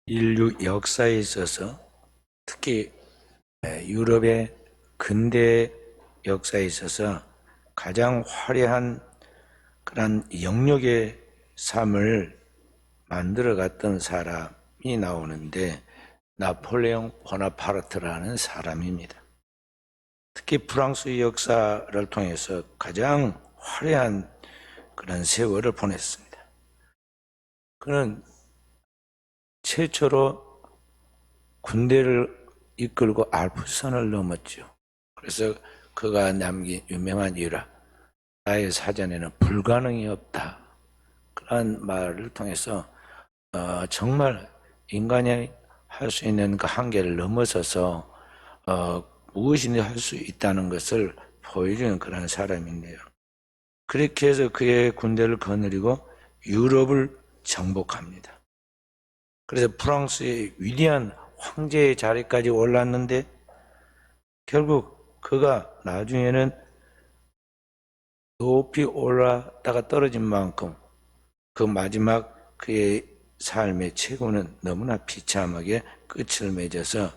인류 역사에 있어서 특히 유럽의 근대 역사에 있어서 가장 화려한 그런 영역의 삶을 만들어갔던 사람이 나오는데 나폴레옹 보나파르트라는 사람입니다. 특히 프랑스 역사를 통해서 가장 화려한 그런 세월을 보냈습니다. 그는 최초로 군대를 이끌고 알프스선을 넘었죠. 그래서 그가 남긴 유명한 일화, 나의 사전에는 불가능이 없다. 그런 말을 통해서 정말 인간이 할 수 있는 그 한계를 넘어서서 무엇이든 할 수 있다는 것을 보여주는 그런 사람인데요. 그렇게 해서 그의 군대를 거느리고 유럽을 정복합니다. 그래서 프랑스의 위대한 황제의 자리까지 올랐는데 결국 그가 나중에는 높이 올라다가 떨어진 만큼 그 마지막 그의 삶의 최고는 너무나 비참하게 끝을 맺어서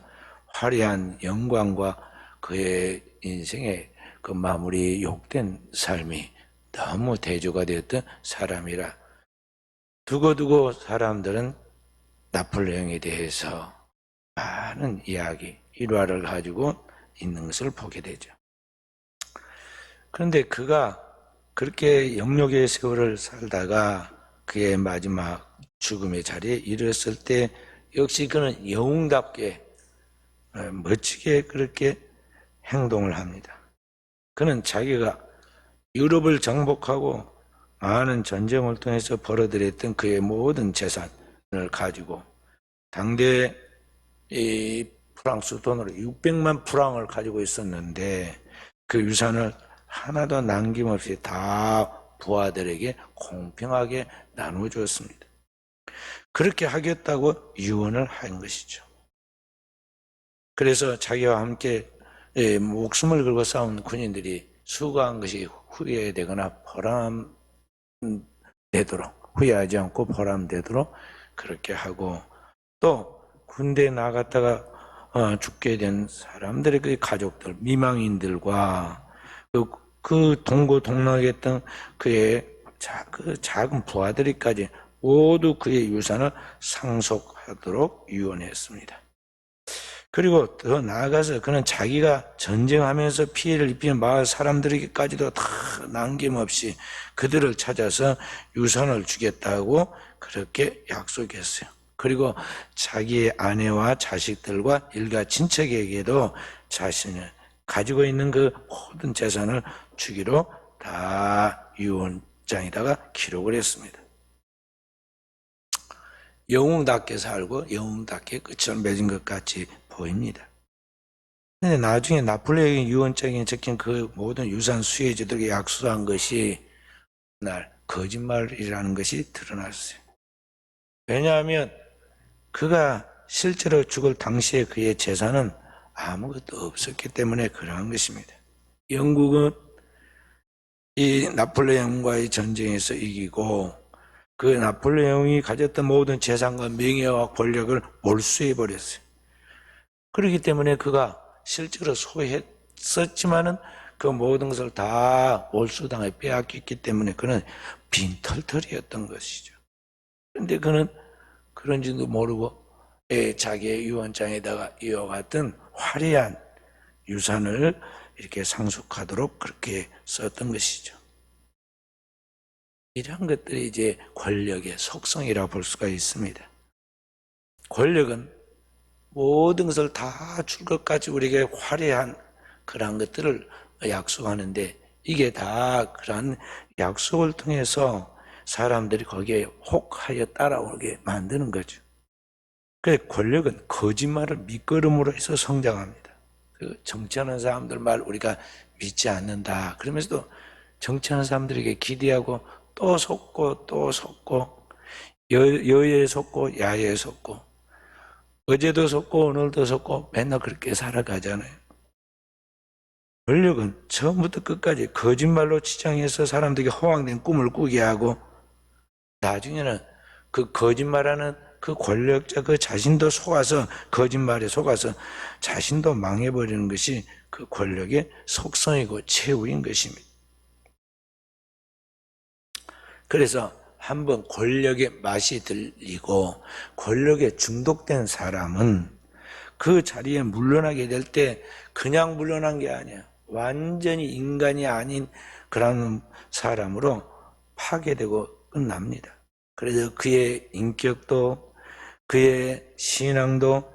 화려한 영광과 그의 인생의 그 마무리 욕된 삶이 너무 대조가 되었던 사람이라 두고두고 사람들은 나폴레옹에 대해서 많은 이야기, 일화를 가지고 있는 것을 보게 되죠. 그런데 그가 그렇게 영역의 세월을 살다가 그의 마지막 죽음의 자리에 이르렀을 때 역시 그는 영웅답게 멋지게 그렇게 행동을 합니다. 그는 자기가 유럽을 정복하고 많은 전쟁을 통해서 벌어들였던 그의 모든 재산을 가지고 당대 이 프랑스 돈으로 600만 프랑을 가지고 있었는데 그 유산을 하나도 남김없이 다 부하들에게 공평하게 나눠주었습니다. 그렇게 하겠다고 유언을 한 것이죠. 그래서 자기와 함께 목숨을 걸고 싸운 군인들이 수고한 것이 후회되거나 보람되도록, 후회하지 않고 보람되도록 그렇게 하고, 또 군대에 나갔다가 죽게 된 사람들의 그 가족들, 미망인들과 그 동고동락했던 그의 그 작은 부하들이까지 모두 그의 유산을 상속하도록 유언했습니다. 그리고 더 나아가서 그는 자기가 전쟁하면서 피해를 입히는 마을 사람들에게까지도 다 남김없이 그들을 찾아서 유산을 주겠다고 그렇게 약속했어요. 그리고 자기의 아내와 자식들과 일가 친척에게도 자신이 가지고 있는 그 모든 재산을 주기로 다 유언장에다가 기록을 했습니다. 영웅답게 살고 영웅답게 끝을 맺은 것 같이 보입니다. 근데 나중에 나폴레옹의 유언장에 적힌 그 모든 유산 수혜자들에게 약속한 것이 날 거짓말이라는 것이 드러났어요. 왜냐하면 그가 실제로 죽을 당시에 그의 재산은 아무것도 없었기 때문에 그러한 것입니다. 영국은 이 나폴레옹과의 전쟁에서 이기고 그 나폴레옹이 가졌던 모든 재산과 명예와 권력을 몰수해버렸어요. 그렇기 때문에 그가 실제로 소유했었지만은 그 모든 것을 다 몰수당해 빼앗겼기 때문에 그는 빈털털이었던 것이죠. 그런데 그는 그런지도 모르고 자기의 유언장에다가 이어갔던 화려한 유산을 이렇게 상속하도록 그렇게 썼던 것이죠. 이런 것들이 이제 권력의 속성이라고 볼 수가 있습니다. 권력은 모든 것을 다 줄 것까지 우리에게 화려한 그러한 것들을 약속하는데 이게 다 그러한 약속을 통해서 사람들이 거기에 혹하여 따라오게 만드는 거죠. 그래서 권력은 거짓말을 밑거름으로 해서 성장합니다. 그 정치하는 사람들 말 우리가 믿지 않는다. 그러면서도 정치하는 사람들에게 기대하고 또 속고 또 속고 여에 속고 야에 속고 어제도 속고 오늘도 속고 맨날 그렇게 살아가잖아요. 권력은 처음부터 끝까지 거짓말로 치장해서 사람들에게 허황된 꿈을 꾸게 하고 나중에는 그 거짓말하는 그 권력자 그 자신도 속아서 거짓말에 속아서 자신도 망해버리는 것이 그 권력의 속성이고 최후인 것입니다. 그래서 한번 권력의 맛이 들리고 권력에 중독된 사람은 그 자리에 물러나게 될 때 그냥 물러난 게 아니야. 완전히 인간이 아닌 그런 사람으로 파괴되고 끝납니다. 그래서 그의 인격도 그의 신앙도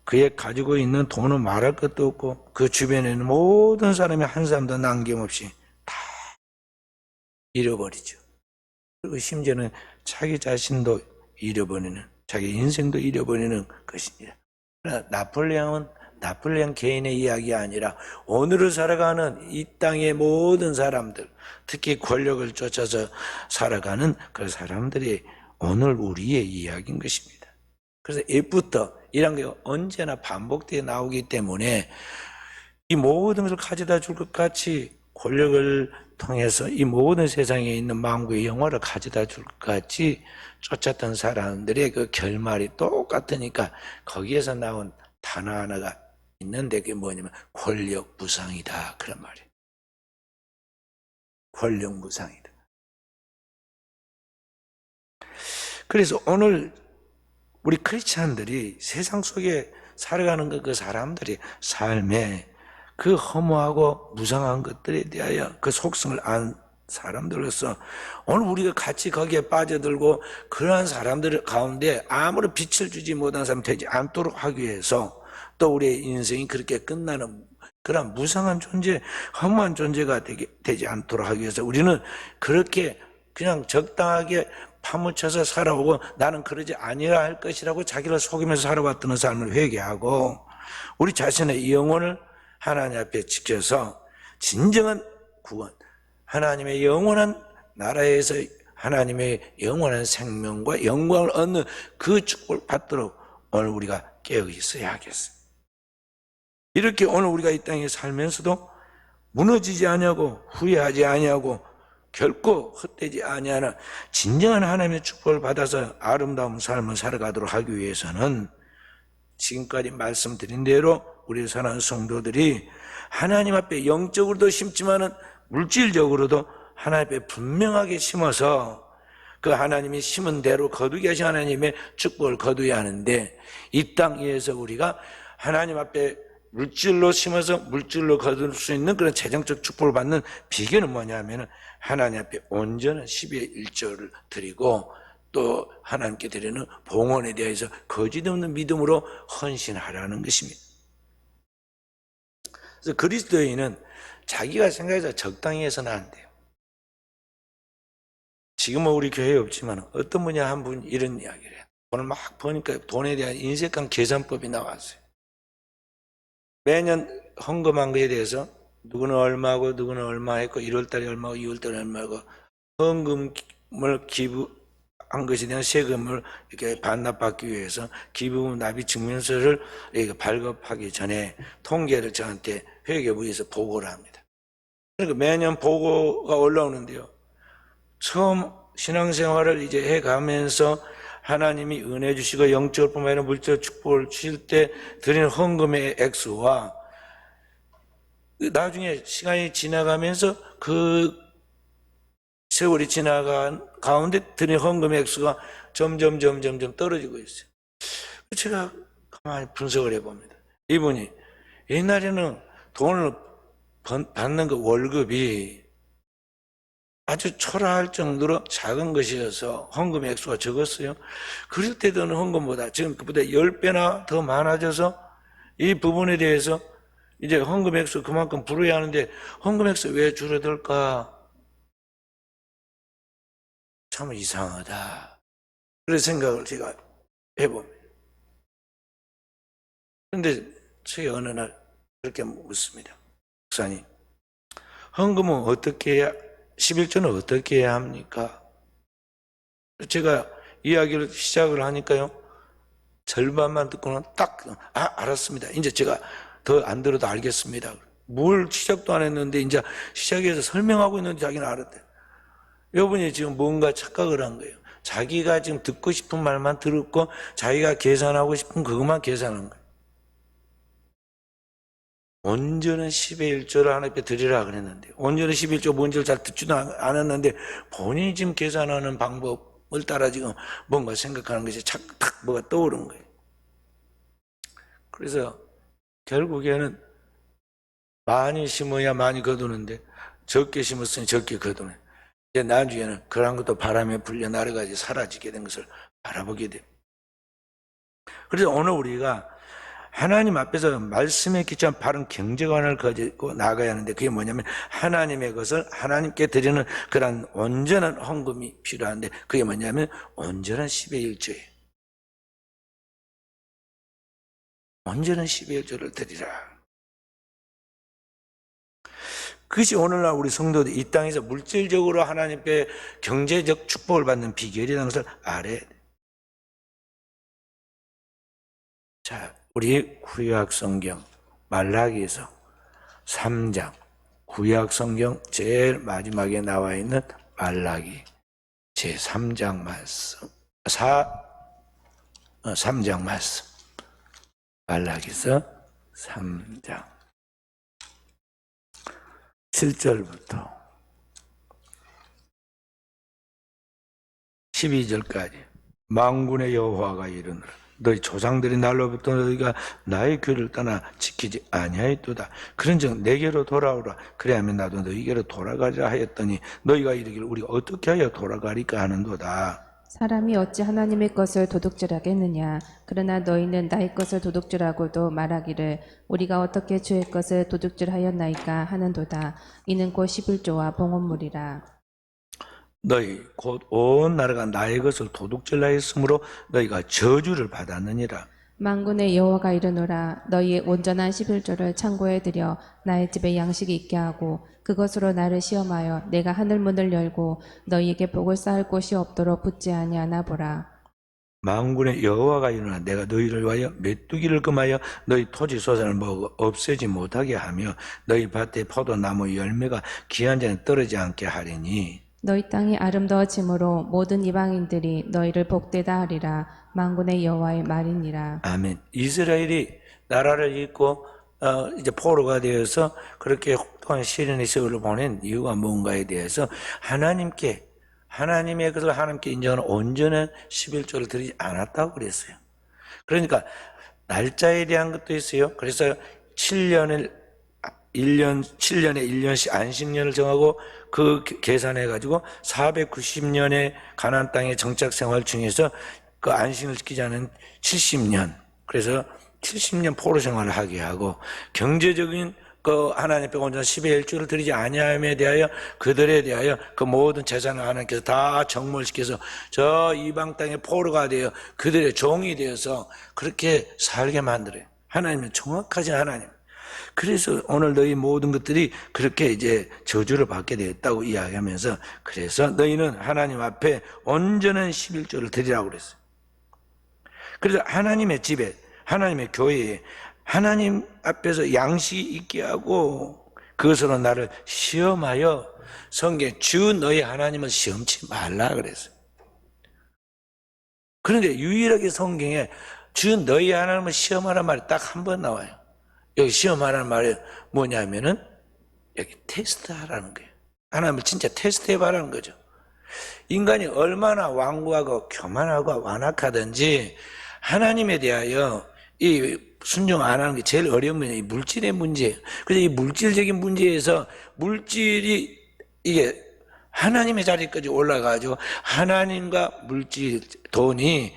그의 가지고 있는 돈은 말할 것도 없고 그 주변에 있는 모든 사람이 한 사람도 남김없이 다 잃어버리죠. 그리고 심지어는 자기 자신도 잃어버리는, 자기 인생도 잃어버리는 것입니다. 그러나 나폴레옹 개인의 이야기가 아니라 오늘을 살아가는 이 땅의 모든 사람들, 특히 권력을 쫓아서 살아가는 그 사람들이 오늘 우리의 이야기인 것입니다. 그래서 옛부터 이런 게 언제나 반복되어 나오기 때문에 이 모든 것을 가져다 줄 것 같이 권력을 통해서 이 모든 세상에 있는 만국의 영화를 가져다 줄 것 같이 쫓았던 사람들의 그 결말이 똑같으니까 거기에서 나온 단어 하나가 있는데 그게 뭐냐면 권력 무상이다 그런 말이에요. 권력 무상이다. 그래서 오늘 우리 크리스찬들이 세상 속에 살아가는 그 사람들이 삶에 그 허무하고 무상한 것들에 대하여 그 속성을 안 사람들로서 오늘 우리가 같이 거기에 빠져들고 그러한 사람들 가운데 아무런 빛을 주지 못한 사람 되지 않도록 하기 위해서 또 우리의 인생이 그렇게 끝나는 그런 무상한 존재, 허무한 존재가 되지 않도록 하기 위해서 우리는 그렇게 그냥 적당하게 파묻혀서 살아오고 나는 그러지 아니어야 할 것이라고 자기를 속이면서 살아왔던 삶을 회개하고 우리 자신의 영혼을 하나님 앞에 지켜서 진정한 구원, 하나님의 영원한 나라에서 하나님의 영원한 생명과 영광을 얻는 그 축복을 받도록 오늘 우리가 깨어 있어야 하겠어요. 이렇게 오늘 우리가 이 땅에 살면서도 무너지지 아니하고 후회하지 아니하고 결코 헛되지 아니하는 진정한 하나님의 축복을 받아서 아름다운 삶을 살아가도록 하기 위해서는 지금까지 말씀드린 대로 우리 사랑하는 성도들이 하나님 앞에 영적으로도 심지만은 물질적으로도 하나님 앞에 분명하게 심어서 그 하나님이 심은 대로 거두게 하신 하나님의 축복을 거두어야 하는데 이 땅 위에서 우리가 하나님 앞에 물질로 심어서 물질로 거둘 수 있는 그런 재정적 축복을 받는 비결은 뭐냐면은 하나님 앞에 온전한 10의 1조를 드리고 또 하나님께 드리는 봉헌에 대해서 거짓없는 믿음으로 헌신하라는 것입니다. 그래서 그리스도인은 자기가 생각해서 적당히 해서는 안 돼요. 지금은 우리 교회에 없지만 어떤 분이 한 분 이런 이야기를 해요. 돈을 막 버니까 돈에 대한 인색한 계산법이 나왔어요. 매년 헌금한 것에 대해서 누구는 얼마고 누구는 얼마 했고 1월달에 얼마고 2월달에 얼마고 헌금을 기부한 것에 대한 세금을 이렇게 반납받기 위해서 기부금 납입 증명서를 발급하기 전에 통계를 저한테 회계부에서 보고를 합니다. 그러니까 매년 보고가 올라오는데요. 처음 신앙생활을 이제 해가면서 하나님이 은혜 주시고 영적으로 뿐만 아니라 물질 축복을 주실 때 드리는 헌금의 액수와 나중에 시간이 지나가면서 그 세월이 지나간 가운데 드리는 헌금의 액수가 점점 떨어지고 있어요. 제가 가만히 분석을 해봅니다. 이분이 옛날에는 돈을 받는 그 월급이 아주 초라할 정도로 작은 것이어서 헌금의 액수가 적었어요. 그럴 때는 헌금보다 지금 그보다 10배나 더 많아져서 이 부분에 대해서 이제 헌금 액수 그만큼 불어야 하는데 헌금 액수 왜 줄어들까? 참 이상하다. 그런 생각을 제가 해봅니다. 그런데 제가 어느 날 그렇게 묻습니다. 목사님, 헌금은 어떻게 해야 11조는 어떻게 해야 합니까? 제가 이야기를 시작을 하니까요. 절반만 듣고는 딱 알았습니다. 이제 제가 더 안 들어도 알겠습니다. 뭘 시작도 안 했는데 이제 시작해서 설명하고 있는데 자기는 알았대요. 여러분이 지금 뭔가 착각을 한 거예요. 자기가 지금 듣고 싶은 말만 들었고 자기가 계산하고 싶은 그것만 계산한 거예요. 온전한 10의 1조를 하나님 앞에 드리라 그랬는데, 온전한 11조 뭔지를 잘 듣지도 않았는데 본인이 지금 계산하는 방법을 따라 지금 뭔가 생각하는 것이 탁 뭐가 떠오른 거예요. 그래서 결국에는 많이 심어야 많이 거두는데 적게 심었으니 적게 거두네. 이제 나중에는 그런 것도 바람에 불려 날아가지 사라지게 된 것을 바라보게 됩니다. 그래서 오늘 우리가 하나님 앞에서 말씀에 기초한 바른 경제관을 가지고 나가야 하는데, 그게 뭐냐면 하나님의 것을 하나님께 드리는 그런 온전한 헌금이 필요한데, 그게 뭐냐면 온전한 10의 1조예요. 온전한 10의 1조를 드리라. 그것이 오늘날 우리 성도들 이 땅에서 물질적으로 하나님께 경제적 축복을 받는 비결이라는 것을 알아야 돼. 자, 우리 구약 성경 말라기에서 3장, 구약 성경 제일 마지막에 나와 있는 말라기 제 3장 말씀, 3장 말씀, 말라기서 3장 7절부터 12절까지 만군의 여호와가 이르노라. 너희 조상들이 날로부터 너희가 나의 규를 떠나 지키지 아니하였도다. 그런즉 내게로 돌아오라. 그래야면 나도 너희에게로 돌아가자 하였더니 너희가 이르기를 우리가 어떻게 하여 돌아가리까 하는도다. 사람이 어찌 하나님의 것을 도둑질하겠느냐. 그러나 너희는 나의 것을 도둑질하고도 말하기를 우리가 어떻게 주의 것을 도둑질하였나이까 하는도다. 이는 곧 11조와 봉헌물이라. 너희 곧 온 나라가 나의 것을 도둑질하였으므로 너희가 저주를 받았느니라. 만군의 여호와가 이르노라. 너희의 온전한 11조를 창고에 들여 나의 집에 양식이 있게 하고 그것으로 나를 시험하여 내가 하늘 문을 열고 너희에게 복을 쌓을 곳이 없도록 붙지 아니하나 보라. 만군의 여호와가 이르노라. 내가 너희를 위하여 메뚜기를 금하여 너희 토지 소산을 먹어 없애지 못하게 하며 너희 밭에 포도나무 열매가 기한 전에 떨어지지 않게 하리니 너희 땅이 아름다워짐으로 모든 이방인들이 너희를 복되다 하리라. 만군의 여호와의 말이니라. 아멘. 이스라엘이 나라를 잃고 이제 포로가 되어서 그렇게 혹독한 시련의 세월을 보낸 이유가 뭔가에 대해서 하나님의 것을 하나님께 인정하는 온전한 11조를 드리지 않았다고 그랬어요. 그러니까 날짜에 대한 것도 있어요. 그래서 7년에 1년씩 안식년을 정하고 그 계산해가지고 490년의 가나안 땅의 정착 생활 중에서 그 안식을 지키지 않은 70년, 그래서 70년 포로 생활을 하게 하고 경제적인 그 하나님 앞에 온전한 10의 1조를 드리지 아니함에 대하여 그들에 대하여 그 모든 재산을 하나님께서 다 정몰시켜서 저 이방 땅의 포로가 되어 그들의 종이 되어서 그렇게 살게 만들어요. 하나님은 정확하신 하나님. 그래서 오늘 너희 모든 것들이 그렇게 이제 저주를 받게 되었다고 이야기하면서 그래서 너희는 하나님 앞에 온전한 11조를 드리라고 그랬어요. 그래서 하나님의 집에, 하나님의 교회에 하나님 앞에서 양식이 있게 하고 그것으로 나를 시험하여 성경에 주 너희 하나님을 시험치 말라 그랬어요. 그런데 유일하게 성경에 주 너희 하나님을 시험하라는 말이 딱 한 번 나와요. 여기 시험하라는 말이 뭐냐면은 여기 테스트하라는 거예요. 하나님을 진짜 테스트해봐라는 거죠. 인간이 얼마나 완고하고 교만하고 완악하든지 하나님에 대하여 이 순종 안 하는 게 제일 어려운 문제, 이 물질의 문제예요. 그래서 이 물질적인 문제에서 물질이 이게 하나님의 자리까지 올라가가지고 하나님과 물질, 돈이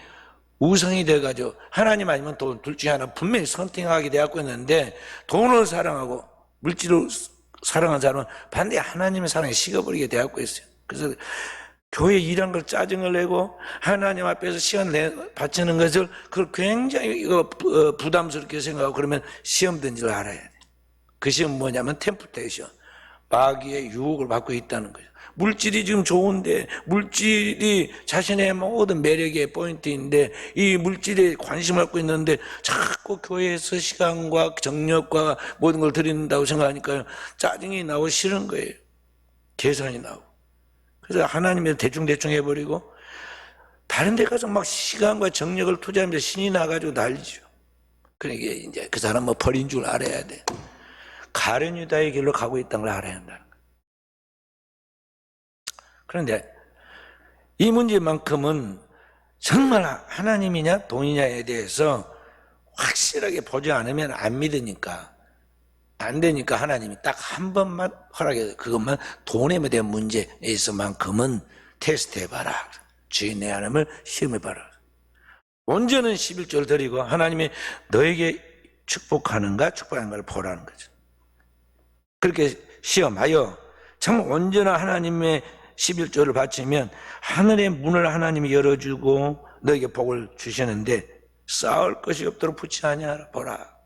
우상이 돼가지고 하나님 아니면 돈 둘 중에 하나 분명히 선택하게 되었고 있는데 돈을 사랑하고 물질을 사랑하는 사람은 반드시 하나님의 사랑에 식어버리게 되었고 있어요. 그래서 교회 일한 걸 짜증을 내고 하나님 앞에서 시간을 바치는 것을 그걸 굉장히 부담스럽게 생각하고 그러면 시험 든 줄 알아야 돼. 그 시험 뭐냐면 템프테이션, 마귀의 유혹을 받고 있다는 거죠. 물질이 지금 좋은데 물질이 자신의 모든 매력의 포인트인데 이 물질에 관심을 갖고 있는데 자꾸 교회에서 시간과 정력과 모든 걸 드린다고 생각하니까 짜증이 나고 싫은 거예요. 계산이 나고. 그래서 하나님의 대충 해버리고 다른 데 가서 막 시간과 정력을 투자하면서 신이 나가지고 난리죠. 그러니까 이제 그 사람 뭐 버린 줄 알아야 돼. 가룟 유다의 길로 가고 있다는 걸 알아야 한다는 거예요. 그런데 이 문제만큼은 정말 하나님이냐 돈이냐에 대해서 확실하게 보지 않으면 안 믿으니까, 안 되니까 하나님이 딱 한 번만 허락해서 그것만 돈에 대한 문제에 있어만큼은 테스트해봐라. 주인 내 하나님을 시험해봐라. 온전한 11조를 드리고 하나님이 너에게 축복하는가 축복하는가를 보라는 거죠. 그렇게 시험하여 정말 온전한 하나님의 11조를 바치면 하늘의 문을 하나님이 열어주고 너에게 복을 주시는데 쌓을 것이 없도록 붙지 아니하라. 보라.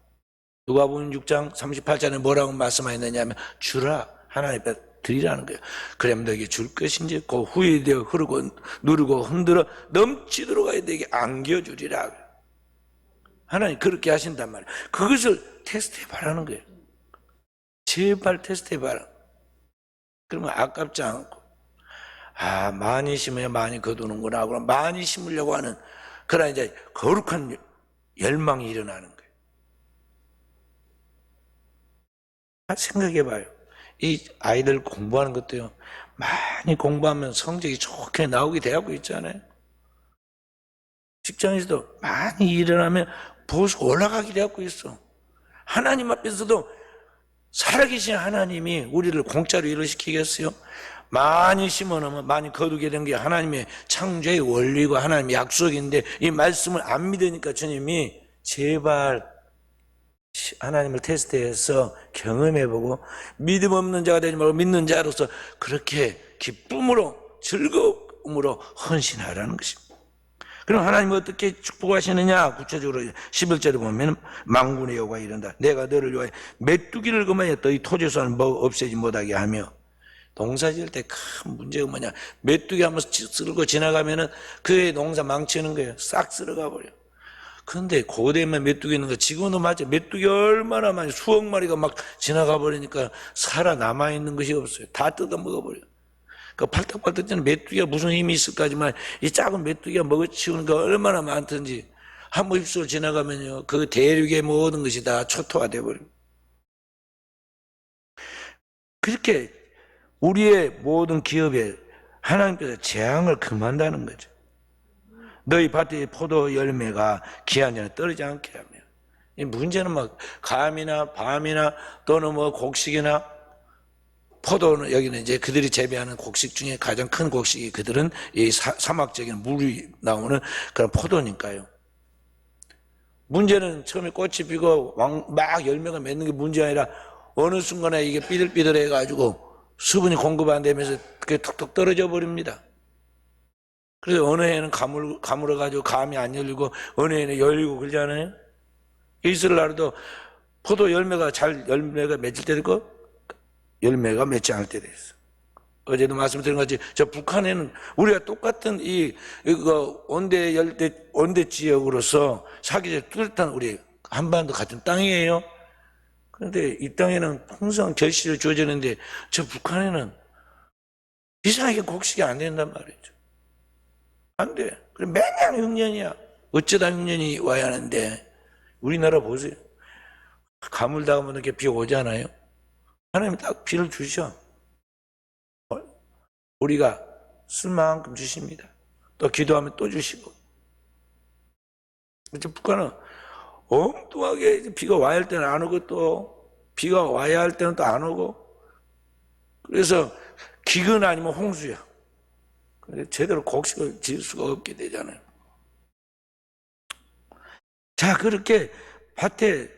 누가복음 6장 38절에 뭐라고 말씀하였느냐 하면 주라, 하나님 앞에 드리라는 거예요. 그러면 너에게 줄 것인지 그 후에 되어 흐르고 누르고 흔들어 넘치도록 너에게 안겨주리라. 하나님 그렇게 하신단 말이에요. 그것을 테스트해봐라는 거예요. 제발 테스트해봐라. 그러면 아깝지 않고, 많이 심어야 많이 거두는구나. 그럼 많이 심으려고 하는 그런 이제 거룩한 열망이 일어나는 거예요. 생각해봐요. 이 아이들 공부하는 것도요, 많이 공부하면 성적이 좋게 나오게 되고 있잖아요. 직장에서도 많이 일어나면 보수가 올라가게 되고 있어. 하나님 앞에서도 살아계신 하나님이 우리를 공짜로 일을 시키겠어요? 많이 심어놓으면 많이 거두게 된 게 하나님의 창조의 원리고 하나님의 약속인데 이 말씀을 안 믿으니까 주님이 제발 하나님을 테스트해서 경험해보고 믿음 없는 자가 되지 말고 믿는 자로서 그렇게 기쁨으로 즐거움으로 헌신하라는 것입니다. 그럼 하나님이 어떻게 축복하시느냐? 구체적으로 11절에 보면 만군의 여호와가 이른다. 내가 너를 위하여 메뚜기를 그만해 너희 토지소를 없애지 못하게 하며. 농사 지을 때 큰 문제가 뭐냐? 메뚜기 한번 쓸고 지나가면은 그의 농사 망치는 거예요. 싹 쓸어가 버려. 그런데 고대만 메뚜기 있는 거 지금도 맞아. 메뚜기 얼마나 많이 수억 마리가 막 지나가 버리니까 살아남아 있는 것이 없어요. 다 뜯어 먹어버려. 그 팔딱팔딱 뛰는 메뚜기가 무슨 힘이 있을까지만 이 작은 메뚜기가 먹어치우는 거 얼마나 많든지 한 번 휩쓸고 지나가면요 그 대륙의 모든 것이 다 초토화돼 버립니다. 그렇게 우리의 모든 기업에 하나님께서 재앙을 금한다는 거죠. 너희 밭의 포도 열매가 기한 전에 떨어지지 않게 하며. 이 문제는 뭐 감이나 밤이나 또는 뭐 곡식이나 포도는 여기는 이제 그들이 재배하는 곡식 중에 가장 큰 곡식이 그들은 이 사막적인 물이 나오는 그런 포도니까요. 문제는 처음에 꽃이 피고 막 열매가 맺는 게 문제가 아니라 어느 순간에 이게 삐들삐들해 가지고 수분이 공급 안 되면서 그게 툭툭 떨어져 버립니다. 그래서 어느 해는 가물어 가지고 감이 안 열리고 어느 해는 열리고 그러잖아요. 이스라엘도 포도 열매가 열매가 맺을 때도 있고 열매가 맺지 않을 때도 있어. 어제도 말씀드린 것같이 저 북한에는 우리가 똑같은 이거 온대 지역으로서 사계절 뚜렷한 우리 한반도 같은 땅이에요. 그런데 이 땅에는 항상 결실을 주어지는데 저 북한에는 이상하게 곡식이 안 된단 말이죠. 안 돼. 그래 매년 흉년이야. 어쩌다 흉년이 와야 하는데 우리나라 보세요. 가물다 보면 이렇게 비 오잖아요. 하나님이 딱 비를 주셔. 우리가 쓸 만큼 주십니다. 또 기도하면 또 주시고. 북한은 엉뚱하게 비가 와야 할 때는 안 오고 또 비가 와야 할 때는 또 안 오고. 그래서 기근 아니면 홍수야. 제대로 곡식을 지을 수가 없게 되잖아요. 자, 그렇게 밭에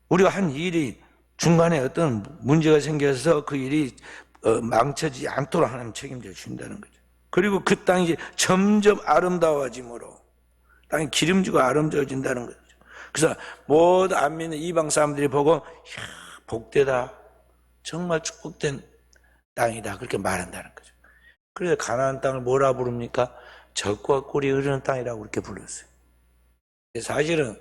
우리가 한 일이 중간에 어떤 문제가 생겨서 그 일이 망쳐지지 않도록 하나님 책임져 주신다는 거죠. 그리고 그 땅이 점점 아름다워짐으로 땅이 기름지고 아름다워진다는 거죠. 그래서 모두 안 믿는 이방 사람들이 보고 야, 복되다. 정말 축복된 땅이다. 그렇게 말한다는 거죠. 그래서 가나안 땅을 뭐라 부릅니까? 젖과 꿀이 흐르는 땅이라고 그렇게 불렀어요. 사실은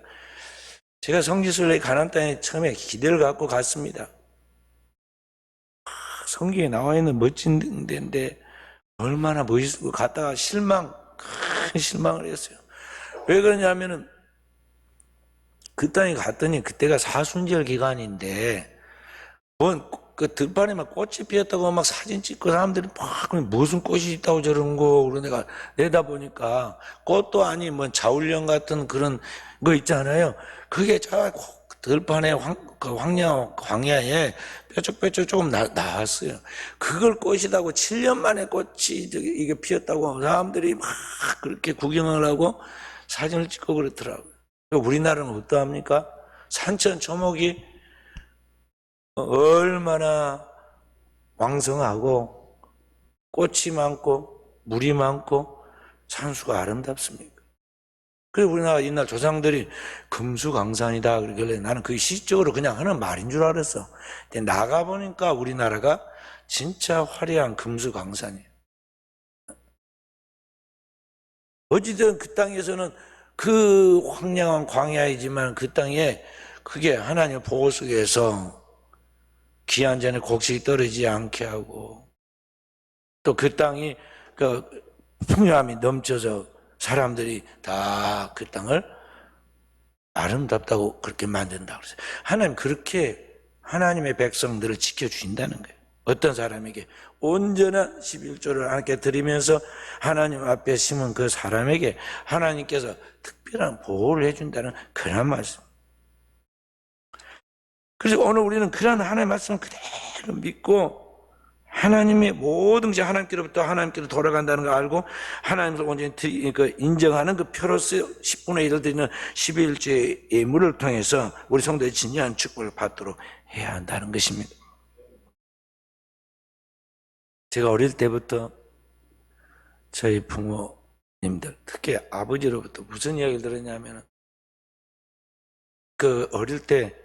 제가 성지순례 가나안 땅에 처음에 기대를 갖고 갔습니다. 성경에 나와 있는 멋진 데인데 얼마나 멋있고 갔다가 실망, 큰 실망을 했어요. 왜 그러냐면은 그 땅에 갔더니 그때가 사순절 기간인데 그 들판에 막 꽃이 피었다고 막 사진 찍고 사람들이 막 무슨 꽃이 있다고 저런 거 그런 내가 내다 보니까 꽃도 아니 뭐 자울령 같은 그런 거 있잖아요. 그게 저 들판에 광야에 뾰족뾰족 조금 나왔어요. 그걸 꽃이라고 7년 만에 꽃이 이게 피었다고 사람들이 막 그렇게 구경을 하고 사진을 찍고 그렇더라고요. 우리나라는 어떠합니까? 산천 초목이 얼마나 왕성하고 꽃이 많고 물이 많고 산수가 아름답습니까? 그래서 우리나라 옛날 조상들이 금수강산이다 그러길래 나는 그게 시적으로 그냥 하는 말인 줄 알았어. 근데 나가보니까 우리나라가 진짜 화려한 금수강산이에요. 어찌든 그 땅에서는 그 황량한 광야이지만 그 땅에 그게 하나님의 보호 속에서 귀한 전에 곡식이 떨어지지 않게 하고 또 그 땅이 그 풍요함이 넘쳐서 사람들이 다 그 땅을 아름답다고 그렇게 만든다고 그랬어요. 하나님 그렇게 하나님의 백성들을 지켜주신다는 거예요. 어떤 사람에게 온전한 11조를 하나님께 드리면서 하나님 앞에 심은 그 사람에게 하나님께서 특별한 보호를 해준다는 그런 말씀. 그래서 오늘 우리는 그런 하나님의 말씀을 그대로 믿고 하나님의 모든 것이 하나님께로부터 하나님께로 돌아간다는 걸 알고 하나님을 온전히 인정하는 그 표로서 10분의 1을 드리는 11조의 예물을 통해서 우리 성도의 진정한 축복을 받도록 해야 한다는 것입니다. 제가 어릴 때부터 저희 부모님들, 특히 아버지로부터 무슨 이야기를 들었냐면 그 어릴 때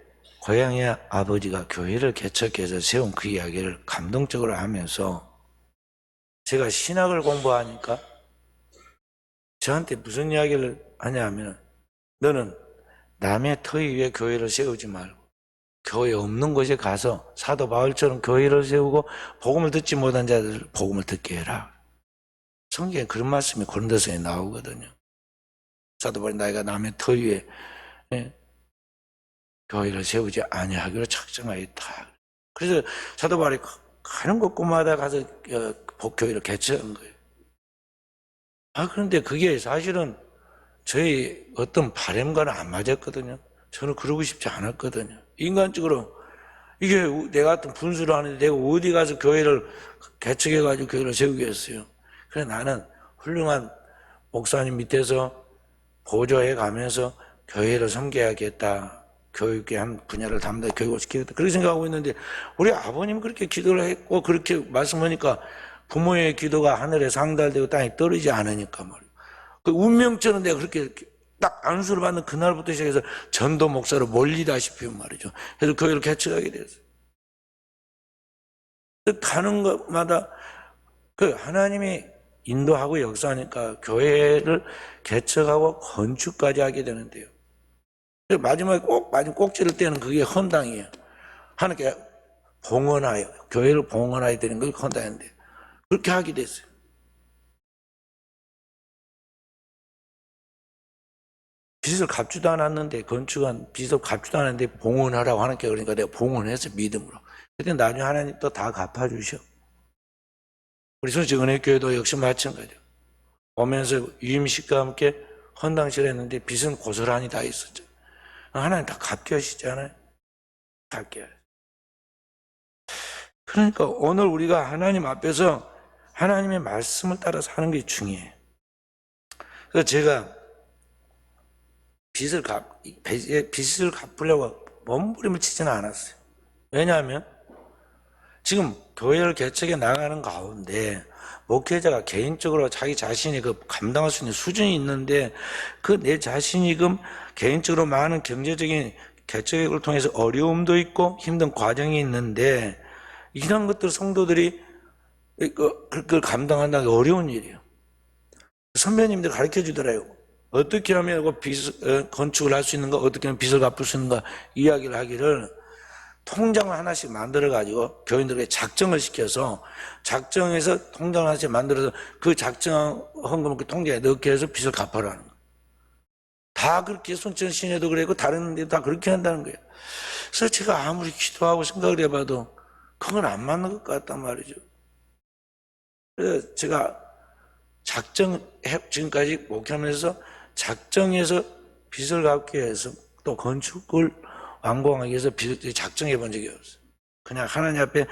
고향의 아버지가 교회를 개척해서 세운 그 이야기를 감동적으로 하면서 제가 신학을 공부하니까 저한테 무슨 이야기를 하냐면 너는 남의 터 위에 교회를 세우지 말고 교회 없는 곳에 가서 사도 바울처럼 교회를 세우고 복음을 듣지 못한 자들 복음을 듣게 해라. 성경에 그런 말씀이 고린도서에 나오거든요. 사도 바울이 너희가 남의 터 위에 교회를 세우지 아니하기로 작정하였다. 그래서 사도 바울이 가는 곳곳마다 가서 복교회를 개최한 거예요. 그런데 그게 사실은 저희 어떤 바람과는 안 맞았거든요. 저는 그러고 싶지 않았거든요. 인간적으로 이게 내가 같은 분수를 하는데 내가 어디 가서 교회를 개척해가지고 교회를 세우겠어요. 그래 나는 훌륭한 목사님 밑에서 보조해 가면서 교회를 섬겨야겠다. 교육의 한 분야를 담당 교육을 시키겠다. 그렇게 생각하고 있는데 우리 아버님 그렇게 기도를 했고 그렇게 말씀하니까 부모의 기도가 하늘에 상달되고 땅에 떨어지지 않으니까 말이에요. 그 운명처럼 내가 그렇게 딱 안수를 받는 그날부터 시작해서 전도 목사로 몰리다시피 말이죠. 그래서 교회를 개척하게 됐어요. 가는 것마다 그 하나님이 인도하고 역사하니까 교회를 개척하고 건축까지 하게 되는데요. 마지막에 마지막 꼭지를 떼는 그게 헌당이에요. 하나님께 봉헌하여, 교회를 봉헌하여 되는 걸 헌당했는데, 그렇게 하게 됐어요. 빚을 갚지도 않았는데, 건축한 빚을 갚지도 않았는데, 봉헌하라고 하나님께 그러니까 내가 봉헌해서 믿음으로. 그때 나중에 하나님 또 다 갚아주셔. 우리 순직은혜교회도 역시 마찬가지예요. 오면서 유임식과 함께 헌당식을 했는데, 빚은 고스란히 다 있었죠. 하나님 다 갚게 하시잖아요. 갚게. 그러니까 오늘 우리가 하나님 앞에서 하나님의 말씀을 따라 사는 게 중요해요. 그래서 제가 빚을 갚으려고 몸부림을 치지는 않았어요. 왜냐하면 지금 교회를 개척해 나가는 가운데 목회자가 개인적으로 자기 자신이 감당할 수 있는 수준이 있는데 그 내 자신이 개인적으로 많은 경제적인 개척을 통해서 어려움도 있고 힘든 과정이 있는데 이런 것들 성도들이 그걸 감당한다는 게 어려운 일이에요. 선배님들 가르쳐 주더라고요. 어떻게 하면 건축을 할 수 있는가, 어떻게 하면 빚을 갚을 수 있는가 이야기를 하기를 통장을 하나씩 만들어가지고 교인들에게 작정을 시켜서 작정해서 통장을 하나씩 만들어서 그 작정 헌금을 그 통장에 넣게 해서 빚을 갚아라는 거예요. 다 그렇게 순천 시내도 그랬고 다른 데도 다 그렇게 한다는 거예요. 그래서 제가 아무리 기도하고 생각을 해봐도 그건 안 맞는 것 같단 말이죠. 그래서 제가 지금까지 목회하면서 작정해서 빚을 갚기 위해서 또 건축을 완공하기 위해서 빚을 작정해 본 적이 없어요. 그냥 하나님 앞에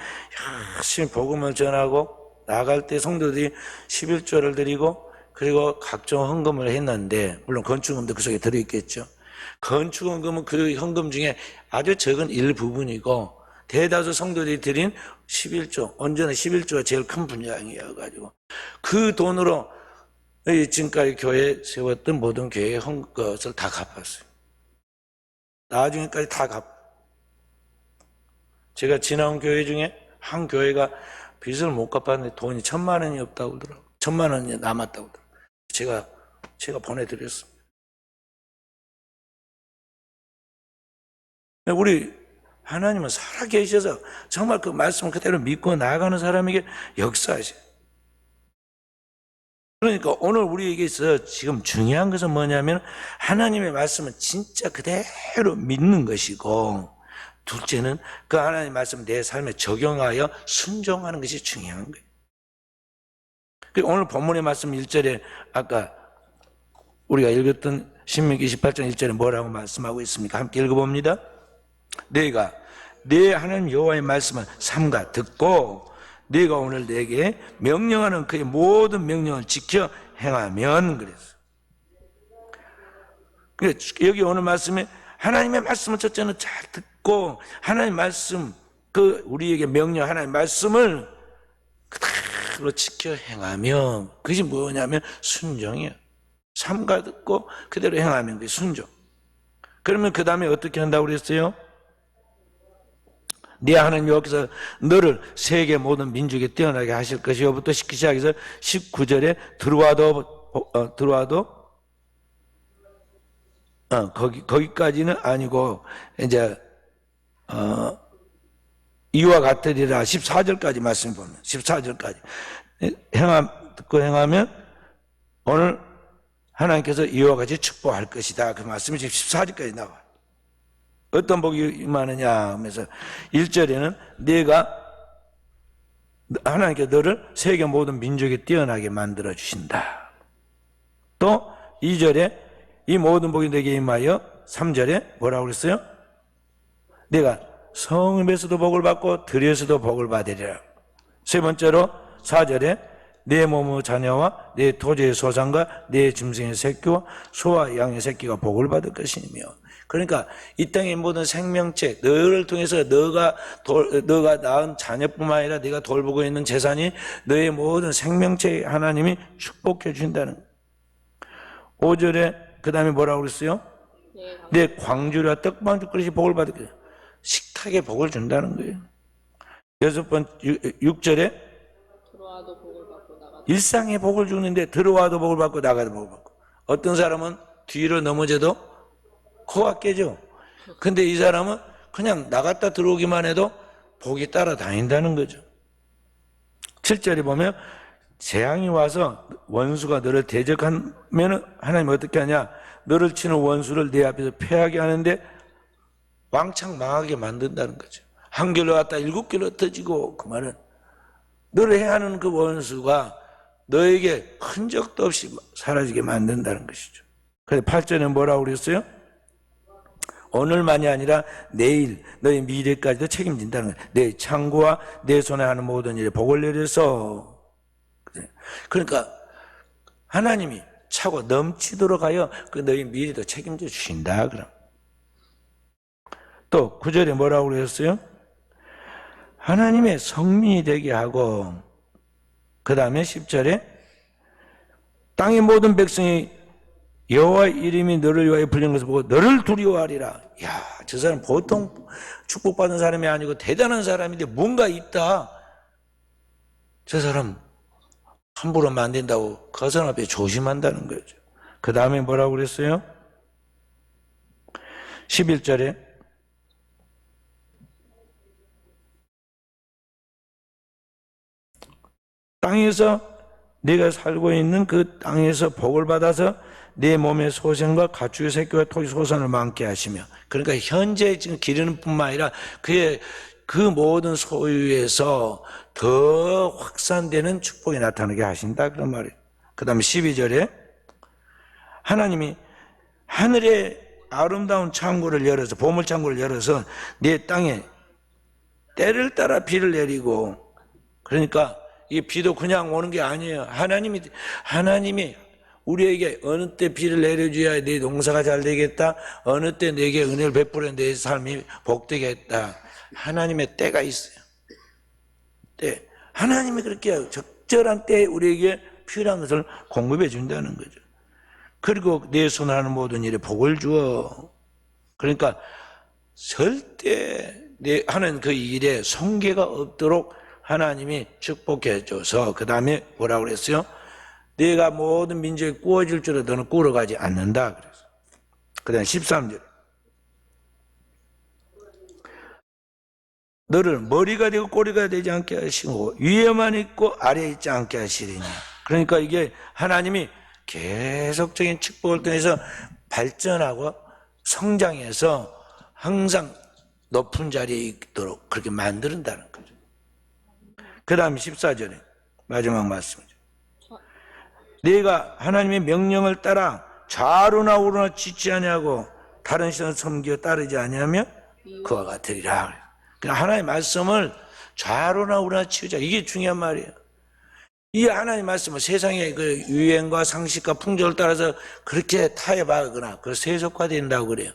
열심히 복음을 전하고 나갈 때 성도들이 11조를 드리고 그리고 각종 헌금을 했는데 물론 건축금도 그 속에 들어있겠죠. 건축헌금은 그 헌금 중에 아주 적은 일부분이고 대다수 성도들이 드린 11조, 언제나 11조가 제일 큰 분량이어가지고 그 돈으로 지금까지 교회에 세웠던 모든 교회의 것을 다 갚았어요. 나중에까지 다 제가 지나온 교회 중에 한 교회가 빚을 못 갚았는데 돈이 1,000만 원이 없다고 그러더라고요. 1,000만 원이 남았다고 그러더라고요. 제가 보내드렸습니다. 우리 하나님은 살아계셔서 정말 그 말씀을 그대로 믿고 나아가는 사람에게 역사하셔요. 그러니까 오늘 우리에게 있어 지금 중요한 것은 뭐냐면 하나님의 말씀은 진짜 그대로 믿는 것이고 둘째는 그 하나님의 말씀을 내 삶에 적용하여 순종하는 것이 중요한 거예요. 오늘 본문의 말씀 1절에 아까 우리가 읽었던 신명기 28장 1절에 뭐라고 말씀하고 있습니까? 함께 읽어봅니다. 내가 내 하나님 여호와의 말씀을 삼가 듣고 네가 오늘 내게 명령하는 그의 모든 명령을 지켜 행하면 그랬어. 여기 오늘 말씀에 하나님의 말씀을 첫째는 잘 듣고 하나님의 말씀 그 우리에게 명령 하나님의 말씀을 그대로 지켜 행하면 그것이 뭐냐면 순종이에요. 삼가 듣고 그대로 행하면 그게 순종. 그러면 그 다음에 어떻게 한다고 그랬어요? 네 하나님 여호와께서 너를 세계 모든 민족에 뛰어나게 하실 것이요부터 시작해서 19절에 들어와도 거기까지는 아니고 이제 이와 같으리라 14절까지 말씀 보면 14절까지 듣고 행하면 오늘 하나님께서 이와 같이 축복할 것이다. 그 말씀이 지금 14절까지 나와요. 어떤 복이 임하느냐 하면서 1절에는 내가 하나님께 너를 세계 모든 민족에 뛰어나게 만들어 주신다. 또 2절에 이 모든 복이 내게 임하여 3절에 뭐라고 그랬어요? 내가 성읍에서도 복을 받고 들에서도 복을 받으리라. 세 번째로 4절에 내 몸의 자녀와 내 토지의 소산과 내 짐승의 새끼와 소와 양의 새끼가 복을 받을 것이며 그러니까 이 땅의 모든 생명체 너를 통해서 너가 낳은 자녀뿐만 아니라 네가 돌보고 있는 재산이 너의 모든 생명체에 하나님이 축복해 주신다는 거예요. 5절에 그 다음에 뭐라고 그랬어요? 내 광주리와 떡방주 그릇이 복을 받을 거예요. 식탁에 복을 준다는 거예요. 6절에 들어와도 복을 받고 나가도 일상에 복을 주는데 들어와도 복을 받고 나가도 복을 받고 어떤 사람은 뒤로 넘어져도 코가 깨져. 근데 이 사람은 그냥 나갔다 들어오기만 해도 복이 따라다닌다는 거죠. 7절에 보면 재앙이 와서 원수가 너를 대적하면 하나님은 어떻게 하냐? 너를 치는 원수를 내 앞에서 패하게 하는데 왕창 망하게 만든다는 거죠. 한 길로 갔다 7길로 터지고 그 말은 너를 해하는 그 원수가 너에게 흔적도 없이 사라지게 만든다는 것이죠. 그래서 8절에 뭐라고 그랬어요? 오늘만이 아니라 내일 너의 미래까지도 책임진다는 거예요. 내 창고와 내 손에 하는 모든 일에 복을 내려서 그러니까 하나님이 차고 넘치도록 하여 그 너희 미래도 책임져 주신다. 그럼 또 9절에 뭐라고 그랬어요? 하나님의 성민이 되게 하고 그 다음에 10절에 땅의 모든 백성이 여호와의 이름이 너를 위하여 불린 것을 보고 너를 두려워하리라. 야, 저 사람 보통 축복받은 사람이 아니고 대단한 사람인데 뭔가 있다. 저 사람 함부로 하면 안 된다고 그 사람 앞에 조심한다는 거죠. 그 다음에 뭐라고 그랬어요? 11절에 땅에서 네가 살고 있는 그 땅에서 복을 받아서 네 몸의 소생과 가축의 새끼와 토기 소산을 많게 하시며, 그러니까 현재 지금 기르는 뿐만 아니라 그의 그 모든 소유에서 더 확산되는 축복이 나타나게 하신다 그런 말이에요. 그 다음에 12절에 하나님이 하늘의 아름다운 창고를 열어서, 보물 창고를 열어서 네 땅에 때를 따라 비를 내리고, 그러니까 이 비도 그냥 오는 게 아니에요. 하나님이 우리에게 어느 때 비를 내려줘야 네 농사가 잘 되겠다, 어느 때 내게 은혜를 베풀어 내 삶이 복되겠다. 하나님의 때가 있어요. 때. 하나님이 그렇게 적절한 때에 우리에게 필요한 것을 공급해 준다는 거죠. 그리고 내 손하는 모든 일에 복을 주어. 그러니까 절대 내 하는 그 일에 손괴가 없도록 하나님이 축복해 줘서, 그 다음에 뭐라고 그랬어요? 내가 모든 민족에 구워질 줄에 너는 구워가지 않는다 그래서. 그 다음에 13절, 너를 머리가 되고 꼬리가 되지 않게 하시고 위에만 있고 아래에 있지 않게 하시리니. 그러니까 이게 하나님이 계속적인 축복을 통해서 발전하고 성장해서 항상 높은 자리에 있도록 그렇게 만든다는 거죠. 그 다음 14절에 마지막 말씀이죠. 네가 하나님의 명령을 따라 좌로나 우로나 지치 아니하고 다른 신을 섬겨 따르지 아니하며 그와 같으리라. 그러니까 하나님의 말씀을 좌로나 우로나 치우자. 이게 중요한 말이에요. 이 하나님의 말씀은 세상의 그 유행과 상식과 풍조를 따라서 그렇게 타협하거나 그 세속화된다고 그래요.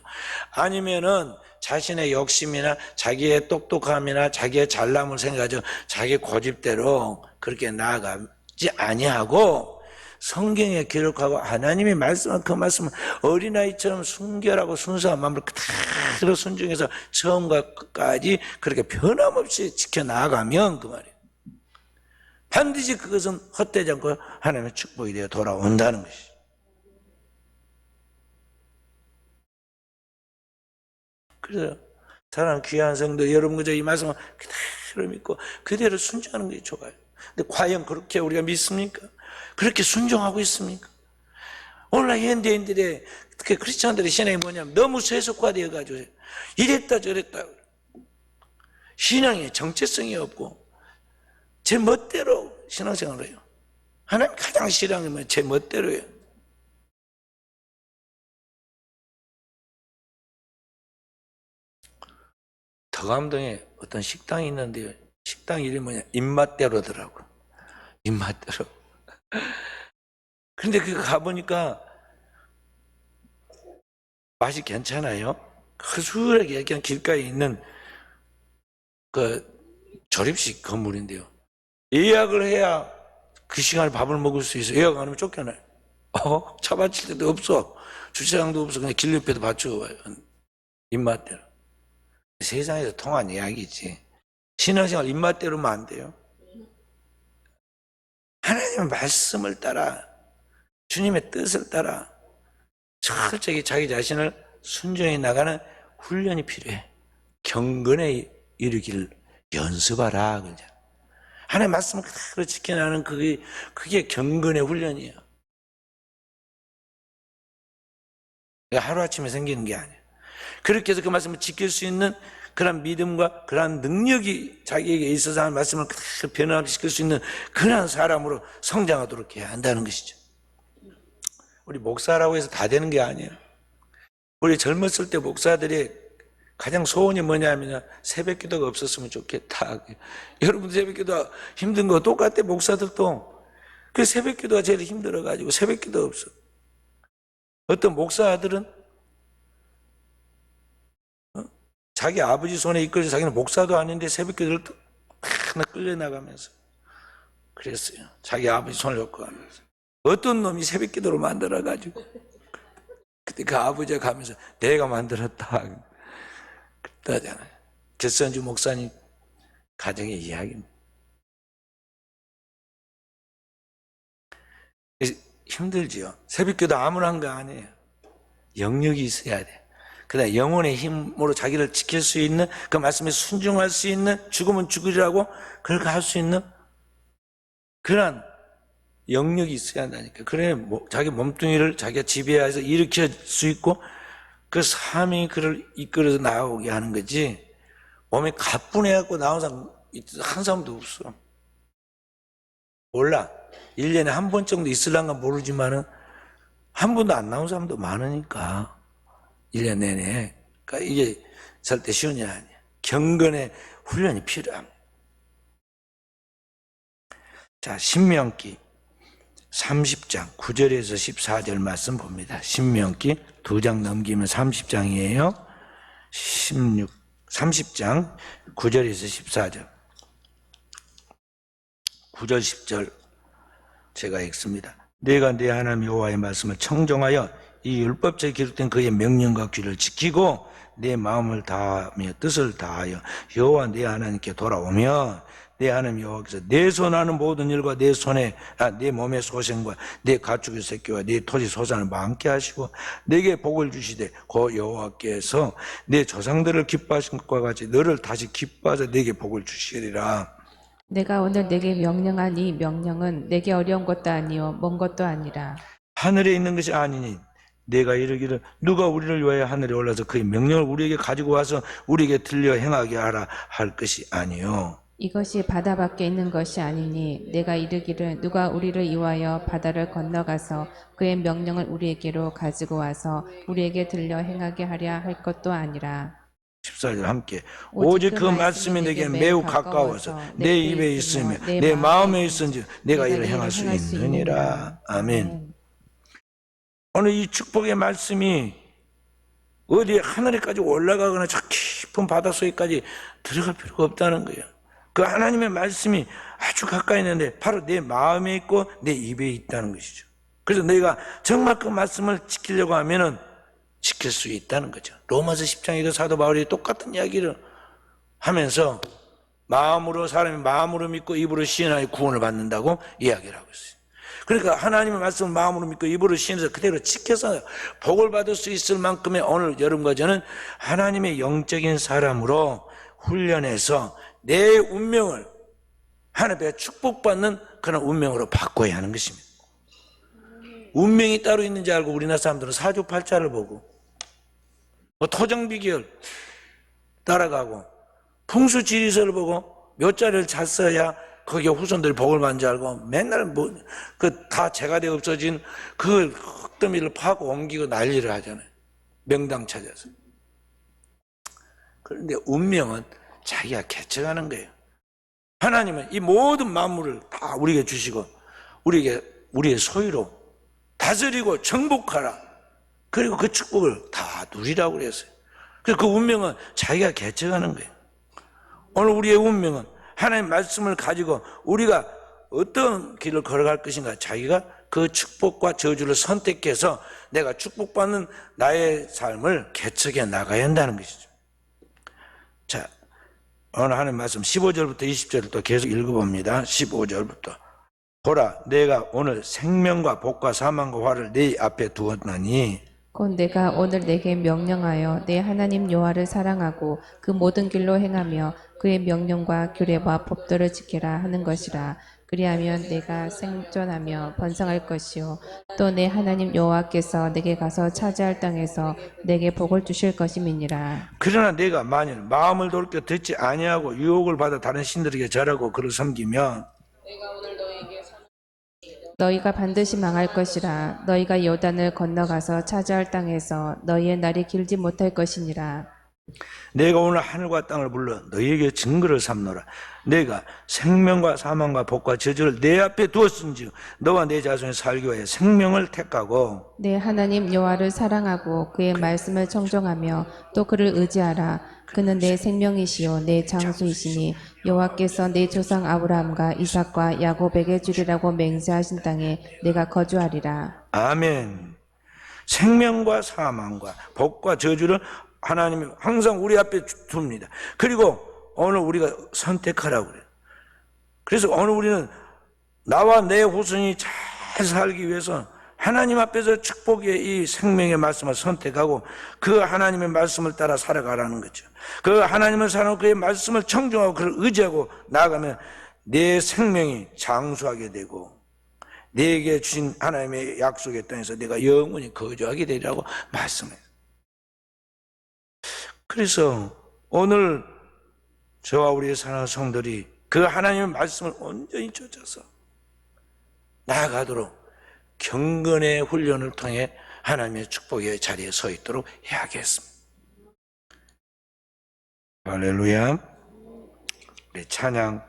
아니면은 자신의 욕심이나 자기의 똑똑함이나 자기의 잘남을 생각하죠. 자기 고집대로 그렇게 나아가지 아니하고 성경에 기록하고 하나님이 말씀한 그 말씀을 어린아이처럼 순결하고 순수한 마음으로 그대로 순종해서 처음과 끝까지 그렇게 변함없이 지켜나가면 그 말이에요. 반드시 그것은 헛되지 않고 하나님의 축복이 되어 돌아온다는 것이죠. 그래서 사랑하는 귀한 성도 여러분, 그저 이 말씀을 그대로 믿고 그대로 순종하는 게 좋아요. 근데 과연 그렇게 우리가 믿습니까? 그렇게 순종하고 있습니까? 오늘날 현대인들의, 특히 크리스찬들의 신앙이 뭐냐면 너무 세속화되어 가지고 이랬다 저랬다, 신앙에 정체성이 없고 제 멋대로 신앙생활을 해요. 하나님 가장 싫어하는 건 제 멋대로예요. 덕암동에 어떤 식당이 있는데요, 식당 이름이 뭐냐, 입맛대로더라고. 입맛대로. 근데 그 가보니까 맛이 괜찮아요. 허술하게 그냥 길가에 있는 그 조립식 건물인데요, 예약을 해야 그 시간에 밥을 먹을 수 있어요. 예약 안 하면 쫓겨나요. 차 받칠 때도 없어. 주차장도 없어. 그냥 길 옆에도 받쳐 와요. 입맛대로. 세상에서 통한 이야기지. 신앙생활 입맛대로면 안 돼요. 하나님의 말씀을 따라, 주님의 뜻을 따라 철저히 자기 자신을 순종해 나가는 훈련이 필요해. 경건에 이르기를 연습하라. 그죠? 하나님의 말씀을 그대로 지켜나가는 그게 경건의 훈련이에요. 하루아침에 생기는 게 아니에요. 그렇게 해서 그 말씀을 지킬 수 있는 그런 믿음과 그런 능력이 자기에게 있어서 하는 말씀을 그대로 변화시킬 수 있는 그런 사람으로 성장하도록 해야 한다는 것이죠. 우리 목사라고 해서 다 되는 게 아니에요. 우리 젊었을 때 목사들이 가장 소원이 뭐냐면 새벽 기도가 없었으면 좋겠다. 여러분 새벽 기도 힘든 거 똑같아. 목사들도 그 새벽 기도가 제일 힘들어가지고 새벽 기도 없어. 어떤 목사들은 자기 아버지 손에 이끌려, 자기는 목사도 아닌데 새벽 기도를 하나 끌려나가면서 그랬어요. 자기 아버지 손을 엮고 가면서. 어떤 놈이 새벽 기도로 만들어가지고 그때 그 아버지가 가면서 내가 만들었다 그랬다잖아요. 결선주 목사님 가정의 이야기입니다. 힘들지요. 새벽 기도 아무나 한 거 아니에요. 영역이 있어야 돼. 그다음 영혼의 힘으로 자기를 지킬 수 있는, 그 말씀에 순종할 수 있는, 죽으면 죽으리라고 그렇게 할 수 있는 그런 영역이 있어야 한다니까. 그래 자기 몸뚱이를 자기가 지배해서 일으킬 수 있고 그 삶이 그를 이끌어서 나오게 하는 거지. 몸이 가뿐해갖고 나온 사람 한 사람도 없어. 몰라. 1년에 한 번 정도 있을란가 모르지만은 한 번도 안 나온 사람도 많으니까 1년 내내. 그러니까 이게 절대 쉬운 일 아니야. 경건의 훈련이 필요합니다. 자, 신명기 30장 9절에서 14절 말씀 봅니다. 신명기 2장 넘기면 30장이에요. 30장 9절에서 14절. 9절 10절 제가 읽습니다. 내가 내 하나님 여호와의 말씀을 청정하여 이 율법책에 기록된 그의 명령과 규를 지키고 내 마음을 다하며 뜻을 다하여 여호와 내 하나님께 돌아오며 내 하나님 여호와께서 내 손하는 모든 일과 내 몸의 소생과 내 가축의 새끼와 내 토지 소산을 많게 하시고 내게 복을 주시되 그 여호와께서 내 조상들을 기뻐하신 것과 같이 너를 다시 기뻐하사 내게 복을 주시리라. 내가 오늘 내게 명령한 이 명령은 내게 어려운 것도 아니요 먼 것도 아니라 하늘에 있는 것이 아니니 내가 이르기를 누가 우리를 위하여 하늘에 올라서 그의 명령을 우리에게 가지고 와서 우리에게 들려 행하게 하라 할 것이 아니요 이것이 바다 밖에 있는 것이 아니니 내가 이르기를 누가 우리를 위하여 바다를 건너가서 그의 명령을 우리에게로 가지고 와서 우리에게 들려 행하게 하랴 할 것도 아니라 14절 함께 오직 그 말씀이 내게 매우 가까워서 내 입에 있으며 내 마음에 있은지 내가 이를 행할 수 있느니라. 아멘. 오늘 이 축복의 말씀이 어디 하늘에까지 올라가거나 저 깊은 바닷속에까지 들어갈 필요가 없다는 거예요. 그 하나님의 말씀이 아주 가까이 있는데 바로 내 마음에 있고 내 입에 있다는 것이죠. 그래서 내가 정말 그 말씀을 지키려고 하면은 지킬 수 있다는 거죠. 로마서 10장에도 사도 바울이 똑같은 이야기를 하면서 사람이 마음으로 믿고 입으로 시인하여 구원을 받는다고 이야기를 하고 있어요. 그러니까 하나님의 말씀을 마음으로 믿고 입으로 시인해서 그대로 지켜서 복을 받을 수 있을 만큼의 오늘 여러분과 저는 하나님의 영적인 사람으로 훈련해서 내 운명을 하나님의 축복받는 그런 운명으로 바꿔야 하는 것입니다. 운명이 따로 있는지 알고 우리나라 사람들은 사주팔자를 보고 토정비결 따라가고 풍수지리서를 보고 몇 자리를 잘 써야 거기에 후손들이 복을 받는 줄 알고 맨날 다 재가되어 없어진 그 흙더미를 파고 옮기고 난리를 하잖아요. 명당 찾아서. 그런데 운명은 자기가 개척하는 거예요. 하나님은 이 모든 만물을 다 우리에게 주시고 우리의 소유로 다스리고 정복하라. 그리고 그 축복을 다 누리라고 그랬어요. 그래서 그 운명은 자기가 개척하는 거예요. 오늘 우리의 운명은 하나님의 말씀을 가지고 우리가 어떤 길을 걸어갈 것인가 자기가 그 축복과 저주를 선택해서 내가 축복받는 나의 삶을 개척해 나가야 한다는 것이죠. 자, 오늘 하나님 말씀 15절부터 20절을 또 계속 읽어봅니다. 15절부터 보라 내가 오늘 생명과 복과 사망과 화를 네 앞에 두었나니 곧 내가 오늘 내게 명령하여 내 하나님 여호와를 사랑하고 그 모든 길로 행하며 그의 명령과 규례와 법도를 지키라 하는 것이라. 그리하면 내가 생존하며 번성할 것이요 또 내 하나님 여호와께서 내게 가서 차지할 땅에서 내게 복을 주실 것임이니라. 그러나 내가 만일 마음을 돌이켜 듣지 아니하고 유혹을 받아 다른 신들에게 절하고 그를 섬기면 너희가 반드시 망할 것이라. 너희가 요단을 건너가서 차지할 땅에서 너희의 날이 길지 못할 것이니라. 내가 오늘 하늘과 땅을 불러 너희에게 증거를 삼노라. 내가 생명과 사망과 복과 저주를 내 앞에 두었은즉 너와 내 자손이 살기 위해 생명을 택하고 내 하나님 여호와를 사랑하고 그의 말씀을 청종하며 또 그를 의지하라. 그는 내 생명이시요 내 장수이시니 여호와께서 내 조상 아브라함과 이삭과 야곱에게 주리라고 맹세하신 땅에 내가 거주하리라. 아멘. 생명과 사망과 복과 저주를 하나님이 항상 우리 앞에 둡니다. 그리고 오늘 우리가 선택하라고 그래요. 그래서 오늘 우리는 나와 내 후손이 잘 살기 위해서 하나님 앞에서 축복의 이 생명의 말씀을 선택하고 그 하나님의 말씀을 따라 살아가라는 거죠. 그 하나님을 사랑하고 그의 말씀을 청종하고 그를 의지하고 나아가면 내 생명이 장수하게 되고 내게 주신 하나님의 약속의 땅에서 내가 영원히 거주하게 되리라고 말씀해요. 그래서 오늘 저와 우리의 사랑하는 성들이 그 하나님의 말씀을 온전히 쫓아서 나아가도록 경건의 훈련을 통해 하나님의 축복의 자리에 서 있도록 해야겠습니다. 할렐루야. 우리 찬양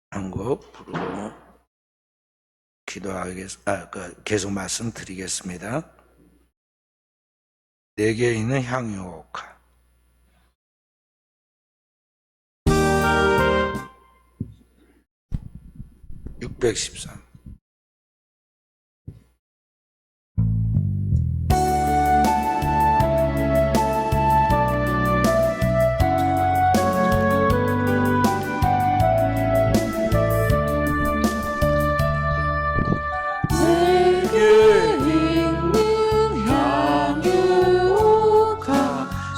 한 곡 부르고 계속 말씀드리겠습니다. 내게 있는 향유옥화. (613)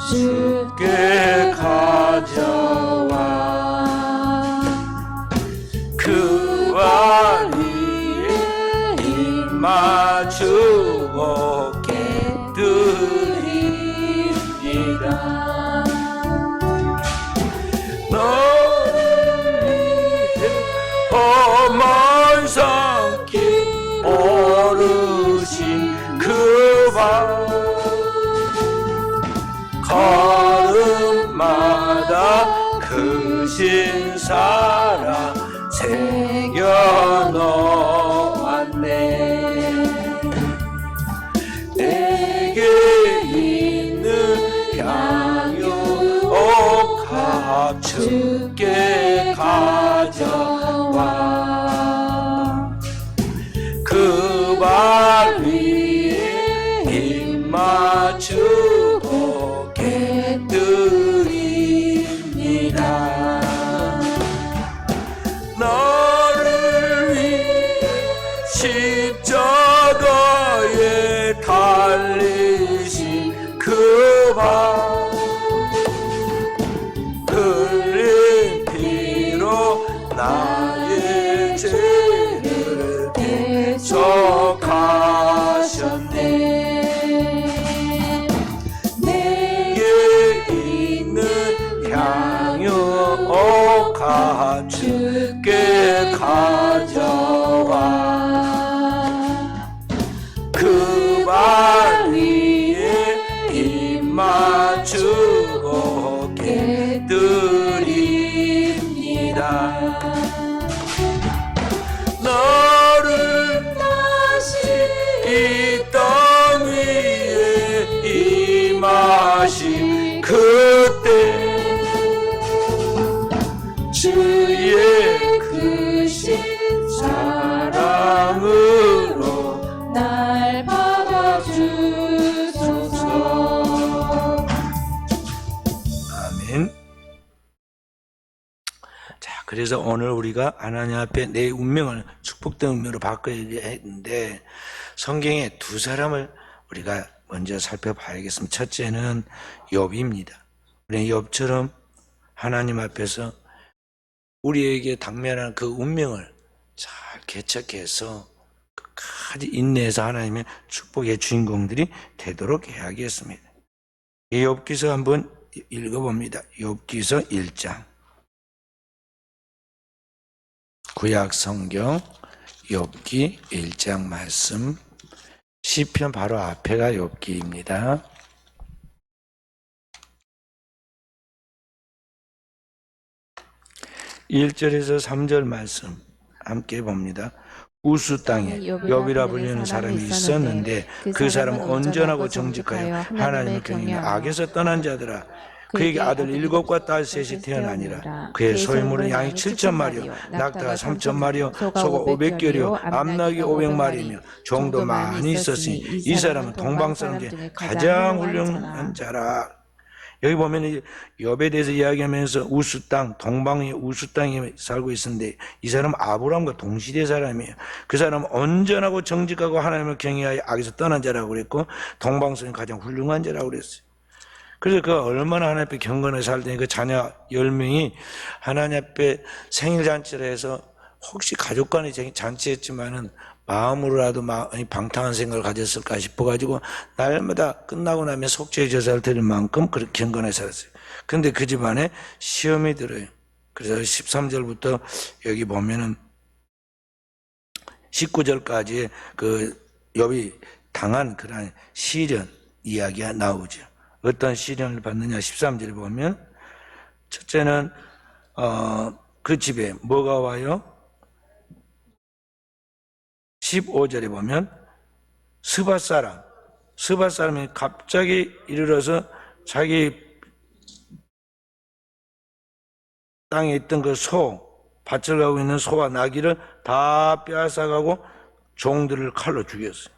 주께 가져와 그와 위에 입 맞추고 깨뜨리리라. 너를 위해 험한 산길 오르신 그와 걸음마다 그 신사랑 새겨놓았네. 내게 있는 향유옥합 주께 가져와 그 발 위에 입 맞추고 깨뜨립니다. 너를 위해 십자가에 달리신 그 발 흘린 피로 나의 죄를 대속하셨네. 내게 있는 향유옥합 주께 가져와 그 발 위에 입 맞추고 깨뜨립니다. 너를 다시 이 땅 위에 임하신 그때 주의 크신 사랑으로 날 받아주소서. 아멘. 자, 그래서 오늘 우리가 하나님 앞에 내 운명을 축복된 운명으로 바꿔야 했는데 성경에 두 사람을 우리가 먼저 살펴봐야겠습니다. 첫째는 욥입니다. 우리 욥처럼 하나님 앞에서 우리에게 당면한 그 운명을 잘 개척해서 끝까지 인내해서 하나님의 축복의 주인공들이 되도록 해야겠습니다. 이 욥기서 한번 읽어봅니다. 욥기서 1장. 구약 성경 욥기 1장 말씀. 시편 바로 앞에가 욥기입니다. 1절에서 3절 말씀 함께 봅니다. 우수 땅에 욥이라 불리는 사람이 있었는데 그 사람은 온전하고 정직하여 하나님을 경외하며 악에서 떠난 자들아 그에게 아들 7과 딸 3이 태어나니라. 그의 소유물은 양이 7,000마리요 낙타가 3,000마리요 소가 500결이요 암낙이 500마리이며 종도 많이 있었으니 이 사람은 동방 사람 중에 가장 훌륭한 자라. 여기 보면 욥에 대해서 이야기하면서 우수 땅, 동방의 우수 땅에 살고 있었는데 이 사람은 아브라함과 동시대 사람이에요. 그 사람은 온전하고 정직하고 하나님을 경외하여 악에서 떠난 자라고 그랬고 동방선이 가장 훌륭한 자라고 그랬어요. 그래서 그 얼마나 하나님 앞에 경건하게 살더니 그 자녀 10명이 하나님 앞에 생일잔치를 해서 혹시 가족 간에 잔치했지만은 마음으로라도 방탕한 생각을 가졌을까 싶어가지고 날마다 끝나고 나면 속죄의 제사를 드릴 만큼 그렇게 경건하게 살았어요. 근데 그 집안에 시험이 들어요. 그래서 13절부터 여기 보면은 19절까지 그 욥이 당한 그런 시련 이야기가 나오죠. 어떤 시련을 받느냐 13절에 보면 첫째는 그 집에 뭐가 와요? 15절에 보면 스밧 사람이 갑자기 이르러서 자기 땅에 있던 그 밭을 가고 있는 소와 나귀를 다 빼앗아가고 종들을 칼로 죽였어요.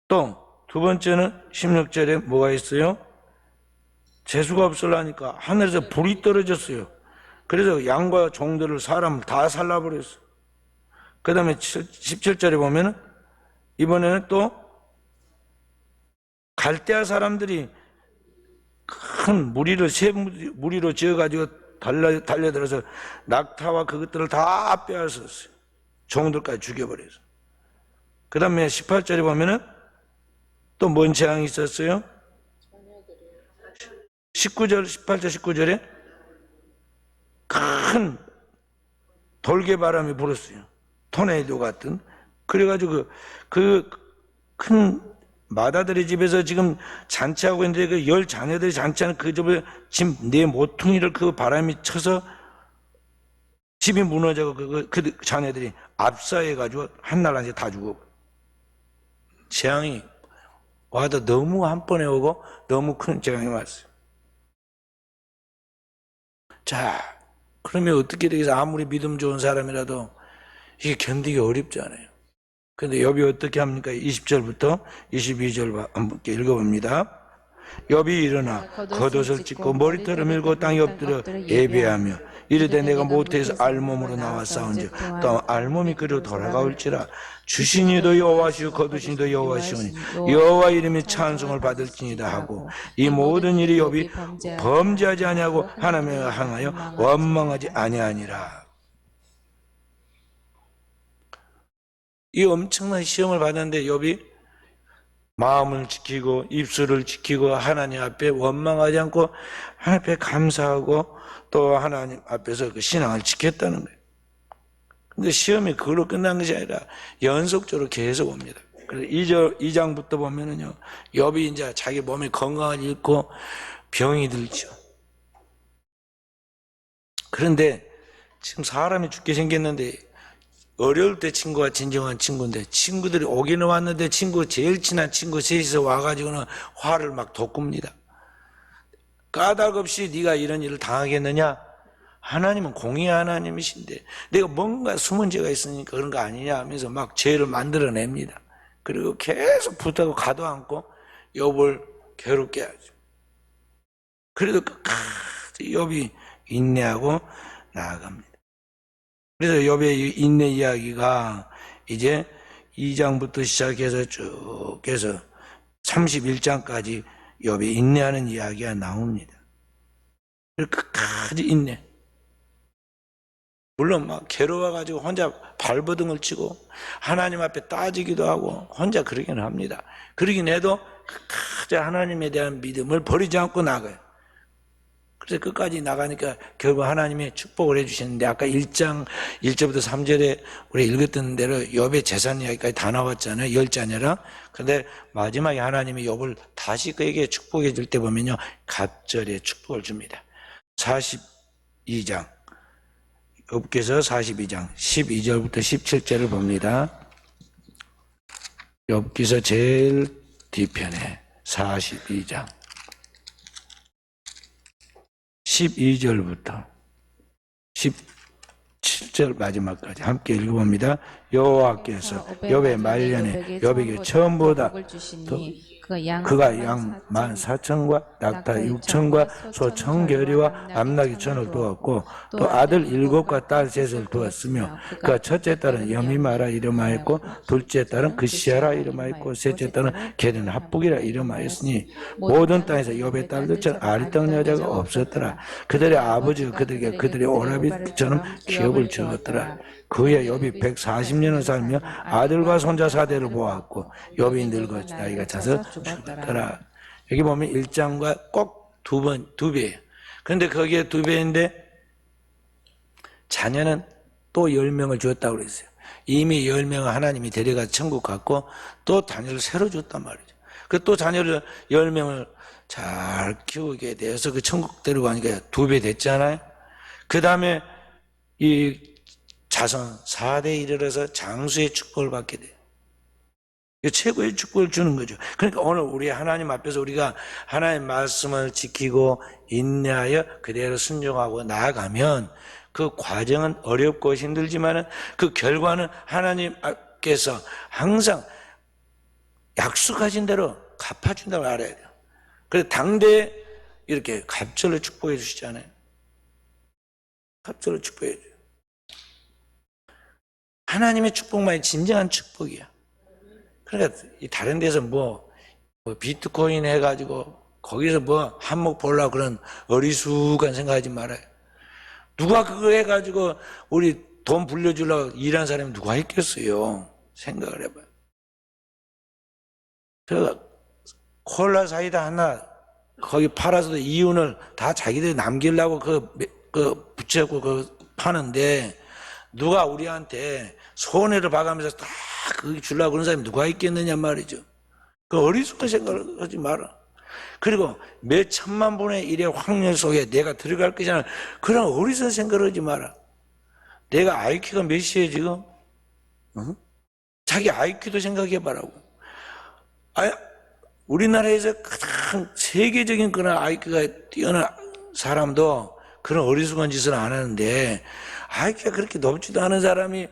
또 두 번째는 16절에 뭐가 있어요? 재수가 없으려니까 하늘에서 불이 떨어졌어요. 그래서 양과 종들을 사람을 다 살라버렸어요. 그 다음에 17절에 보면은 이번에는 또 갈대아 사람들이 큰 새 무리로 지어가지고 달려들어서 낙타와 그것들을 다 빼앗았어요. 종들까지 죽여버렸어요. 그 다음에 18절에 보면은 또 뭔 재앙이 있었어요? 18절 19절에 큰 돌개바람이 불었어요. 토네이도 같은. 그래가지고 그 큰 마다들의 집에서 지금 잔치하고 있는데 그 10자녀들이 잔치하는 그 집에 지금 네 모퉁이를 그 바람이 쳐서 집이 무너져서 그 자녀들이 압사해가지고 한날 안에 다 죽어. 재앙이 와도 너무 한 번에 오고 너무 큰 재앙이 왔어요. 자, 그러면 어떻게 되겠어? 아무리 믿음 좋은 사람이라도 이게 견디기 어렵잖아요. 근데 욥이 어떻게 합니까? 20절부터 22절 함께 읽어봅니다. 욥이 일어나 겉옷을 찢고 머리털을 밀고 땅에 엎드려 예배하며 이르되 내가 모태에서 알몸으로 나왔사온즉 또 알몸이 그리로 돌아가올지라 주신 이도 여호와시오 거두신 이도 여호와시오니 여호와 이름이 찬송을 받을지니라 하고 이 모든 일이 욥이 범죄하지 아니하고 하나님을 향하여 원망하지 아니하니라. 이 엄청난 시험을 받았는데 욥이 마음을 지키고 입술을 지키고 하나님 앞에 원망하지 않고 하나님 앞에 감사하고 또 하나님 앞에서 그 신앙을 지켰다는 거예요. 근데 시험이 그걸로 끝난 것이 아니라 연속적으로 계속 옵니다. 그래서 2장부터 보면은요, 욥이 이제 자기 몸의 건강을 잃고 병이 들죠. 그런데 지금 사람이 죽게 생겼는데 어려울 때 친구가 진정한 친구인데 친구들이 오기는 왔는데 제일 친한 친구 셋이서 와가지고는 화를 막 돋굽니다. 까닭없이 네가 이런 일을 당하겠느냐? 하나님은 공의의 하나님이신데 내가 뭔가 숨은 죄가 있으니까 그런 거 아니냐 하면서 막 죄를 만들어냅니다. 그리고 계속 붙하고 가도 않고 욥을 괴롭게 하죠. 그래도 끝까지 욥이 인내하고 나아갑니다. 그래서 욥의 인내 이야기가 이제 2장부터 시작해서 쭉 해서 31장까지 욥이 인내하는 이야기가 나옵니다. 끝까지 인내. 물론 막 괴로워가지고 혼자 발버둥을 치고 하나님 앞에 따지기도 하고 혼자 그러기는 합니다. 그러긴 해도 끝까지 하나님에 대한 믿음을 버리지 않고 나가요. 그래서 끝까지 나가니까 결국 하나님이 축복을 해주셨는데 아까 1장 1절부터 3절에 우리 읽었던 대로 욥의 재산 이야기까지 다 나왔잖아요. 10자녀라. 그런데 마지막에 하나님이 욥을 다시 그에게 축복해 줄 때 보면요. 갑절에 축복을 줍니다. 42장 욥기서 42장 12절부터 17절을 봅니다. 욥기서 제일 뒤편에 42장 12절부터 10절 마지막까지 함께 읽어봅니다. 여호와께서 욥의 말년에 욥에게 처음보다 그가 양 14,000과 낙타 6,000과 소 1,000겨리와 암나귀 1,000을 두었고 또 아들 7과 딸 3을 두었으며 그가 첫째 딸은 여미마라 이름하였고 둘째 딸은 그시아라 이름하였고 셋째 딸은 게든 합북이라 이름하였으니 모든 땅에서 욥의 딸들처럼 아리따운 여자가 없었더라. 그들의 아버지가 그들에게 그들의 오라비처럼 기업을 주었더라. 그의 욥이 140년을 살며 아들과 손자 4대를 보았고 욥이 늙어 나이가 차서 죽었더라. 여기 보면 1장과 꼭 두 배예요. 그런데 거기에 2배인데 자녀는 또 10명을 주었다고 그랬어요. 이미 10명을 하나님이 데려가 천국 갔고 또 자녀를 새로 줬단 말이죠. 그 또 자녀를 10명을 잘 키우게 돼서 그 천국 데려가니까 2배 됐잖아요. 그 다음에 이 자손 4대에 이르러서 장수의 축복을 받게 돼요. 최고의 축복을 주는 거죠. 그러니까 오늘 우리 하나님 앞에서 우리가 하나님의 말씀을 지키고 인내하여 그대로 순종하고 나아가면 그 과정은 어렵고 힘들지만은 그 결과는 하나님께서 항상 약속하신 대로 갚아준다고 알아야 돼요. 그래서 당대에 이렇게 갑절로 축복해 주시잖아요. 갑절로 축복해 줘요. 하나님의 축복만이 진정한 축복이야. 그러니까 다른 데서 뭐 비트코인 해가지고 거기서 뭐 한몫 보려고 그런 어리숙한 생각하지 말아요. 누가 그거 해가지고 우리 돈 불려주려고 일한 사람이 누가 있겠어요. 생각을 해봐요. 저 콜라 사이다 하나 거기 팔아서도 이윤을 다 자기들이 남기려고 그 붙여갖고 그 파는데 누가 우리한테 손해를 봐가면서 다 그거 주려고 그런 사람이 누가 있겠느냐 말이죠. 그 어리숙한 생각을 하지 마라. 그리고 몇 천만 분의 1의 확률 속에 내가 들어갈 거잖아. 그런 어리석은 생각을 하지 마라. 내가 IQ가 몇이에요 지금? 응? 자기 IQ도 생각해봐라고. 우리나라에서 가장 세계적인 그런 IQ가 뛰어난 사람도 그런 어리숙한 짓을 안 하는데 IQ가 그렇게 높지도 않은 사람이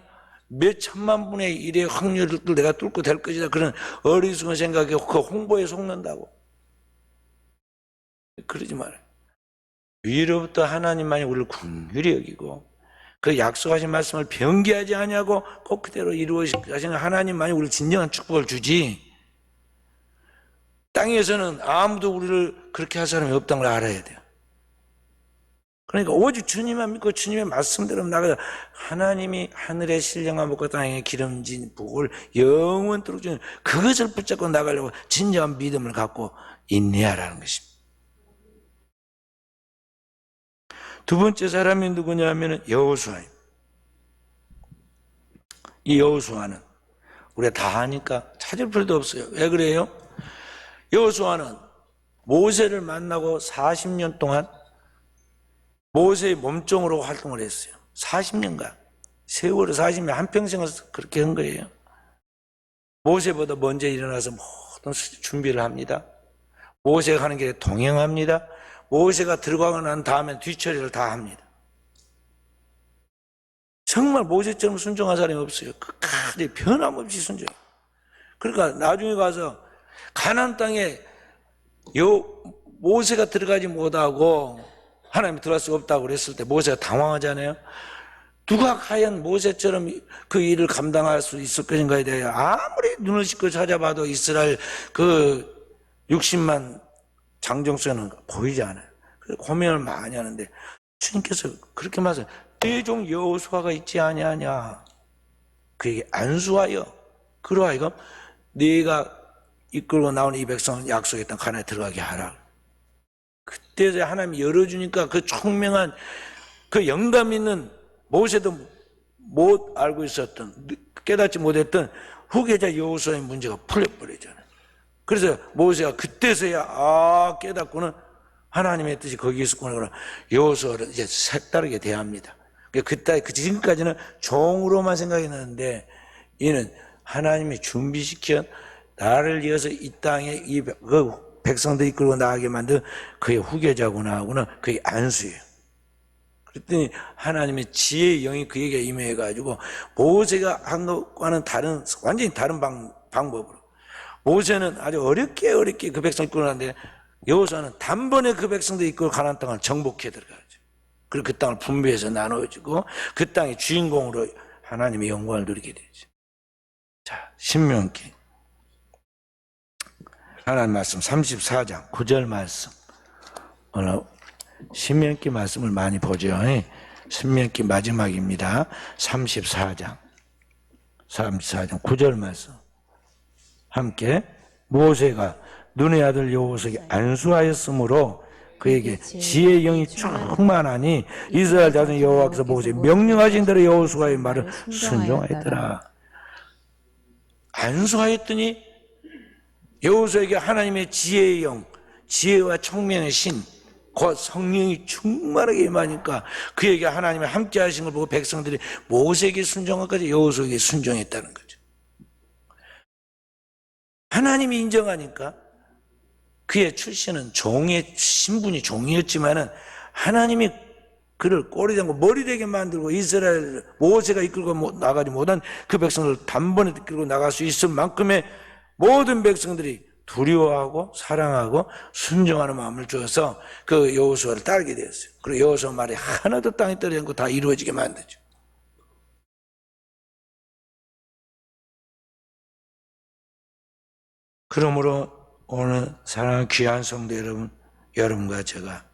몇 천만 분의 1의 확률을 내가 뚫고 될 것이다. 그런 어리숙한 생각에 그 홍보에 속는다고. 그러지 말아요. 위로부터 하나님만이 우리를 긍휼히 여기고 그 약속하신 말씀을 변기하지 아니하고 꼭 그대로 이루어지시는 하나님만이 우리를 진정한 축복을 주지 땅에서는 아무도 우리를 그렇게 할 사람이 없다는 걸 알아야 돼요. 그러니까 오직 주님만 믿고 주님의 말씀대로 나가서 하나님이 하늘의 신령한 복과 땅의 기름진 복을 영원토록 주는 그것을 붙잡고 나가려고 진정한 믿음을 갖고 인내하라는 것입니다. 두 번째 사람이 누구냐 하면 여호수아입니다. 이 여호수아는 우리가 다 아니까 찾을 필요도 없어요. 왜 그래요? 여호수아는 모세를 만나고 40년 동안 모세의 몸종으로 활동을 했어요. 40년간. 세월을 40년, 한평생을 그렇게 한 거예요. 모세보다 먼저 일어나서 모든 준비를 합니다. 모세가 가는 길에 동행합니다. 모세가 들어가고 난 다음에 뒤처리를 다 합니다. 정말 모세처럼 순종한 사람이 없어요. 끝까지 변함없이 순종해요. 그러니까 나중에 가서 가나안 땅에 모세가 들어가지 못하고 하나님이 들어갈 수 없다고 그랬을 때 모세가 당황하잖아요. 누가 과연 모세처럼 그 일을 감당할 수 있을 것인가에 대해 아무리 눈을 씻고 찾아봐도 이스라엘 그 60만 장정수는 보이지 않아요. 그래서 고민을 많이 하는데 주님께서 그렇게 말씀하세요. 내 종 여호수아가 있지 아니하냐. 그에게 안수하여 그러하여금 네가 이끌고 나온 이 백성을 약속의 땅 가나안에 들어가게 하라. 그때 하나님이 열어주니까 그 총명한 그 영감 있는 모세도 못 알고 있었던 깨닫지 못했던 후계자 여호수아의 문제가 풀려버리잖아요. 그래서 모세가 그때서야 깨닫고는 하나님의 뜻이 거기 있었구나. 여호수아를 이제 색다르게 대합니다. 그때 지금까지는 종으로만 생각했는데 이는 하나님이 준비시켜 나를 이어서 이 땅에 그 백성들 이끌고 나가게 만든 그의 후계자구나 하고는 그의 안수예요. 그랬더니 하나님의 지혜의 영이 그에게 임해가지고 모세가 한 것과는 다른, 완전히 다른 방법으로. 모세는 아주 어렵게 그 백성 이끌고 가는데 여호수아는 단번에 그 백성들 이끌고 가나안 땅을 정복해 들어가죠. 그리고 그 땅을 분배해서 나눠주고 그 땅의 주인공으로 하나님의 영광을 누리게 되죠. 자, 신명기. 하나님 말씀 34장 9절 말씀. 오늘 신명기 말씀을 많이 보죠. 신명기 마지막입니다. 34장 9절 말씀. 함께 모세가 눈의 아들 여호수아에게 안수하였으므로 그에게 지혜의 영이 충만하니 이스라엘 자손 여호와께서 모세에게 명령하신 대로 여호수아의 말을 순종하였더라. 안수하였더니 여호수아에게 하나님의 지혜의 영, 지혜와 총명의 신, 곧 성령이 충만하게 임하니까 그에게 하나님의 함께 하신 걸 보고 백성들이 모세에게 순종하기까지 여호수아에게 순종했다는 거죠. 하나님이 인정하니까 그의 출신은 종의 신분이 종이었지만은 하나님이 그를 꼬리 잡고 머리 되게 만들고 이스라엘 모세가 이끌고 나가지 못한 그 백성을 단번에 이끌고 나갈 수 있을 만큼의 모든 백성들이 두려워하고 사랑하고 순종하는 마음을 주어서 그 여호수아를 따르게 되었어요. 그리고 여호수아 말이 하나도 땅에 떨어지지 않고 다 이루어지게 만들죠. 그러므로 오늘 사랑하는 귀한 성도 여러분, 여러분과 제가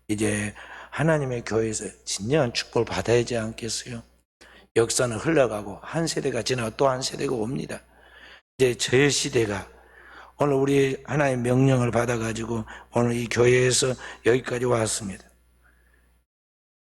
이제 하나님의 교회에서 진정한 축복을 받아야 하지 않겠어요? 역사는 흘러가고 한 세대가 지나고 또 한 세대가 옵니다. 이제 제 시대가 오늘 우리 하나님의 명령을 받아가지고 오늘 이 교회에서 여기까지 왔습니다.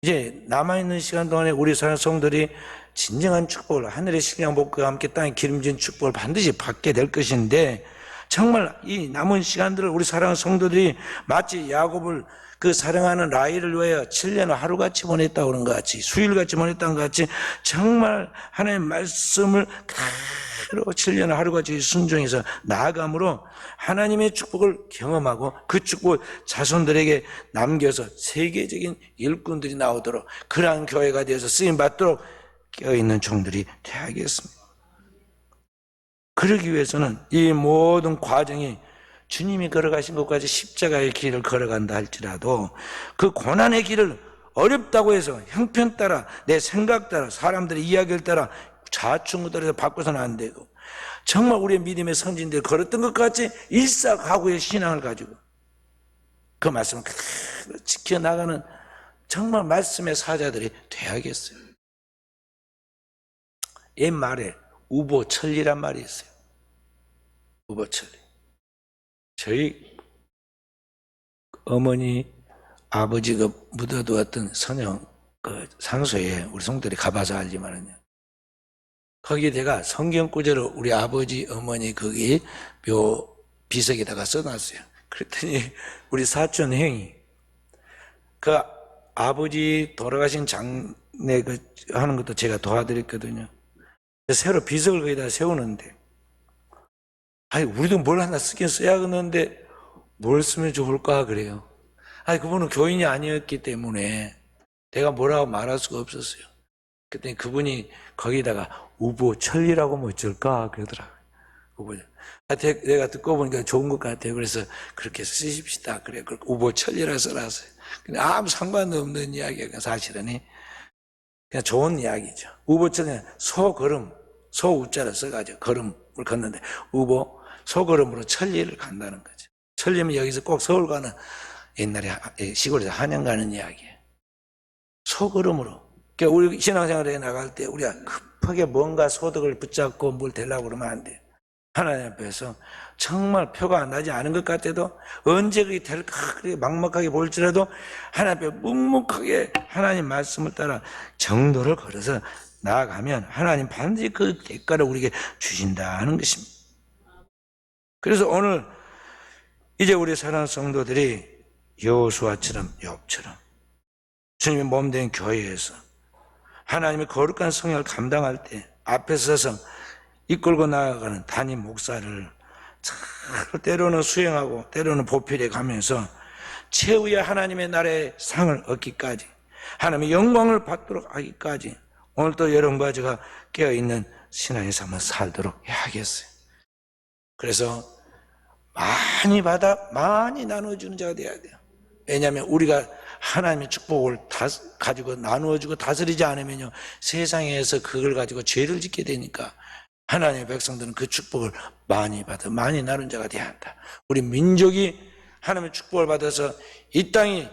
이제 남아있는 시간 동안에 우리 사랑 성도들이 진정한 축복을 하늘의 신령 복과 함께 땅에 기름진 축복을 반드시 받게 될 것인데 정말 이 남은 시간들을 우리 사랑하는 성도들이 마치 야곱을 그 사랑하는 라헬을 위하여 7년을 하루같이 보냈다고 그런 것 같이 수일같이 보냈다는 것 같이 정말 하나님의 말씀을 그대로 7년을 하루같이 순종해서 나아감으로 하나님의 축복을 경험하고 그 축복을 자손들에게 남겨서 세계적인 일꾼들이 나오도록 그러한 교회가 되어서 쓰임받도록 깨어있는 종들이 되어야겠습니다. 그러기 위해서는 이 모든 과정이 주님이 걸어가신 것까지 십자가의 길을 걸어간다 할지라도 그 고난의 길을 어렵다고 해서 형편 따라 내 생각 따라 사람들의 이야기를 따라 좌충우 따라서 바꿔서는 안 되고 정말 우리의 믿음의 선진들이 걸었던 것 같이 일사각오의 신앙을 가지고 그 말씀을 그대로 지켜나가는 정말 말씀의 사자들이 돼야겠어요. 옛말에 우보천리란 말이 있어요. 우보천리. 저희 어머니 아버지가 묻어두었던 선영 그 상소에 우리 성들이 가봐서 알지만은요. 거기에 내가 성경 구절을 우리 아버지 어머니 거기 묘 비석에다가 써놨어요. 그랬더니 우리 사촌 형이 그 아버지 돌아가신 장례 그 하는 것도 제가 도와드렸거든요. 새로 비석을 거기다 세우는데 아니 우리도 뭘 하나 쓰긴 써야겠는데 뭘 쓰면 좋을까 그래요. 아니 그분은 교인이 아니었기 때문에 내가 뭐라고 말할 수가 없었어요. 그랬더니 그분이 거기다가 우보천리라고 뭐 어쩔까 그러더라고요. 내가 듣고 보니까 좋은 것 같아요. 그래서 그렇게 쓰십시다. 그래 우보천리라 써놨어요. 근데 아무 상관도 없는 이야기가 사실은 그냥 좋은 이야기죠. 우보천리는 소걸음, 소우자를 써가지고 걸음을 걷는데 우보, 소걸음으로 천리를 간다는 거죠. 천리면 여기서 꼭 서울 가는 옛날에 시골에서 한양 가는 이야기예요. 소걸음으로. 그러니까 우리 신앙생활에 나갈 때 우리가 급하게 뭔가 소득을 붙잡고 뭘 되려고 그러면 안 돼요. 하나님 앞에서 정말 표가 안 나지 않은 것 같아도 언제 그게 될까 그렇게 막막하게 보일지라도 하나님 앞에 묵묵하게 하나님 말씀을 따라 정도를 걸어서 나아가면 하나님 반드시 그 대가를 우리에게 주신다는 것입니다. 그래서 오늘 이제 우리 사랑하는 성도들이 여호수아처럼 욥처럼 주님의 몸된 교회에서 하나님의 거룩한 성령을 감당할 때 앞에 서서 이끌고 나아가는 담임 목사를 때로는 수행하고 때로는 보필해 가면서 최후의 하나님의 나라의 상을 얻기까지 하나님의 영광을 받도록 하기까지 오늘도 여러분과 제가 깨어있는 신앙의 삶을 살도록 해야겠어요. 그래서 많이 받아 많이 나눠주는 자가 돼야 돼요. 왜냐하면 우리가 하나님의 축복을 가지고 나누어주고 다스리지 않으면요, 세상에서 그걸 가지고 죄를 짓게 되니까 하나님의 백성들은 그 축복을 많이 받아 많이 나눈 자가 돼야 한다. 우리 민족이 하나님의 축복을 받아서 이 땅이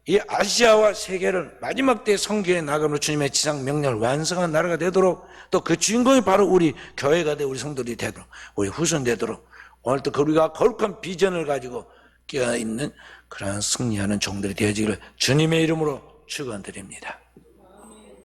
이 아시아와 세계를 마지막 때 성경에 나감으로 주님의 지상 명령을 완성한 나라가 되도록, 또 그 주인공이 바로 우리 교회가 돼 우리 성도들이 되도록, 우리 후손 되도록, 오늘 또 우리가 거룩한 비전을 가지고 깨어있는 그러한 승리하는 종들이 되어지기를 주님의 이름으로 축원드립니다.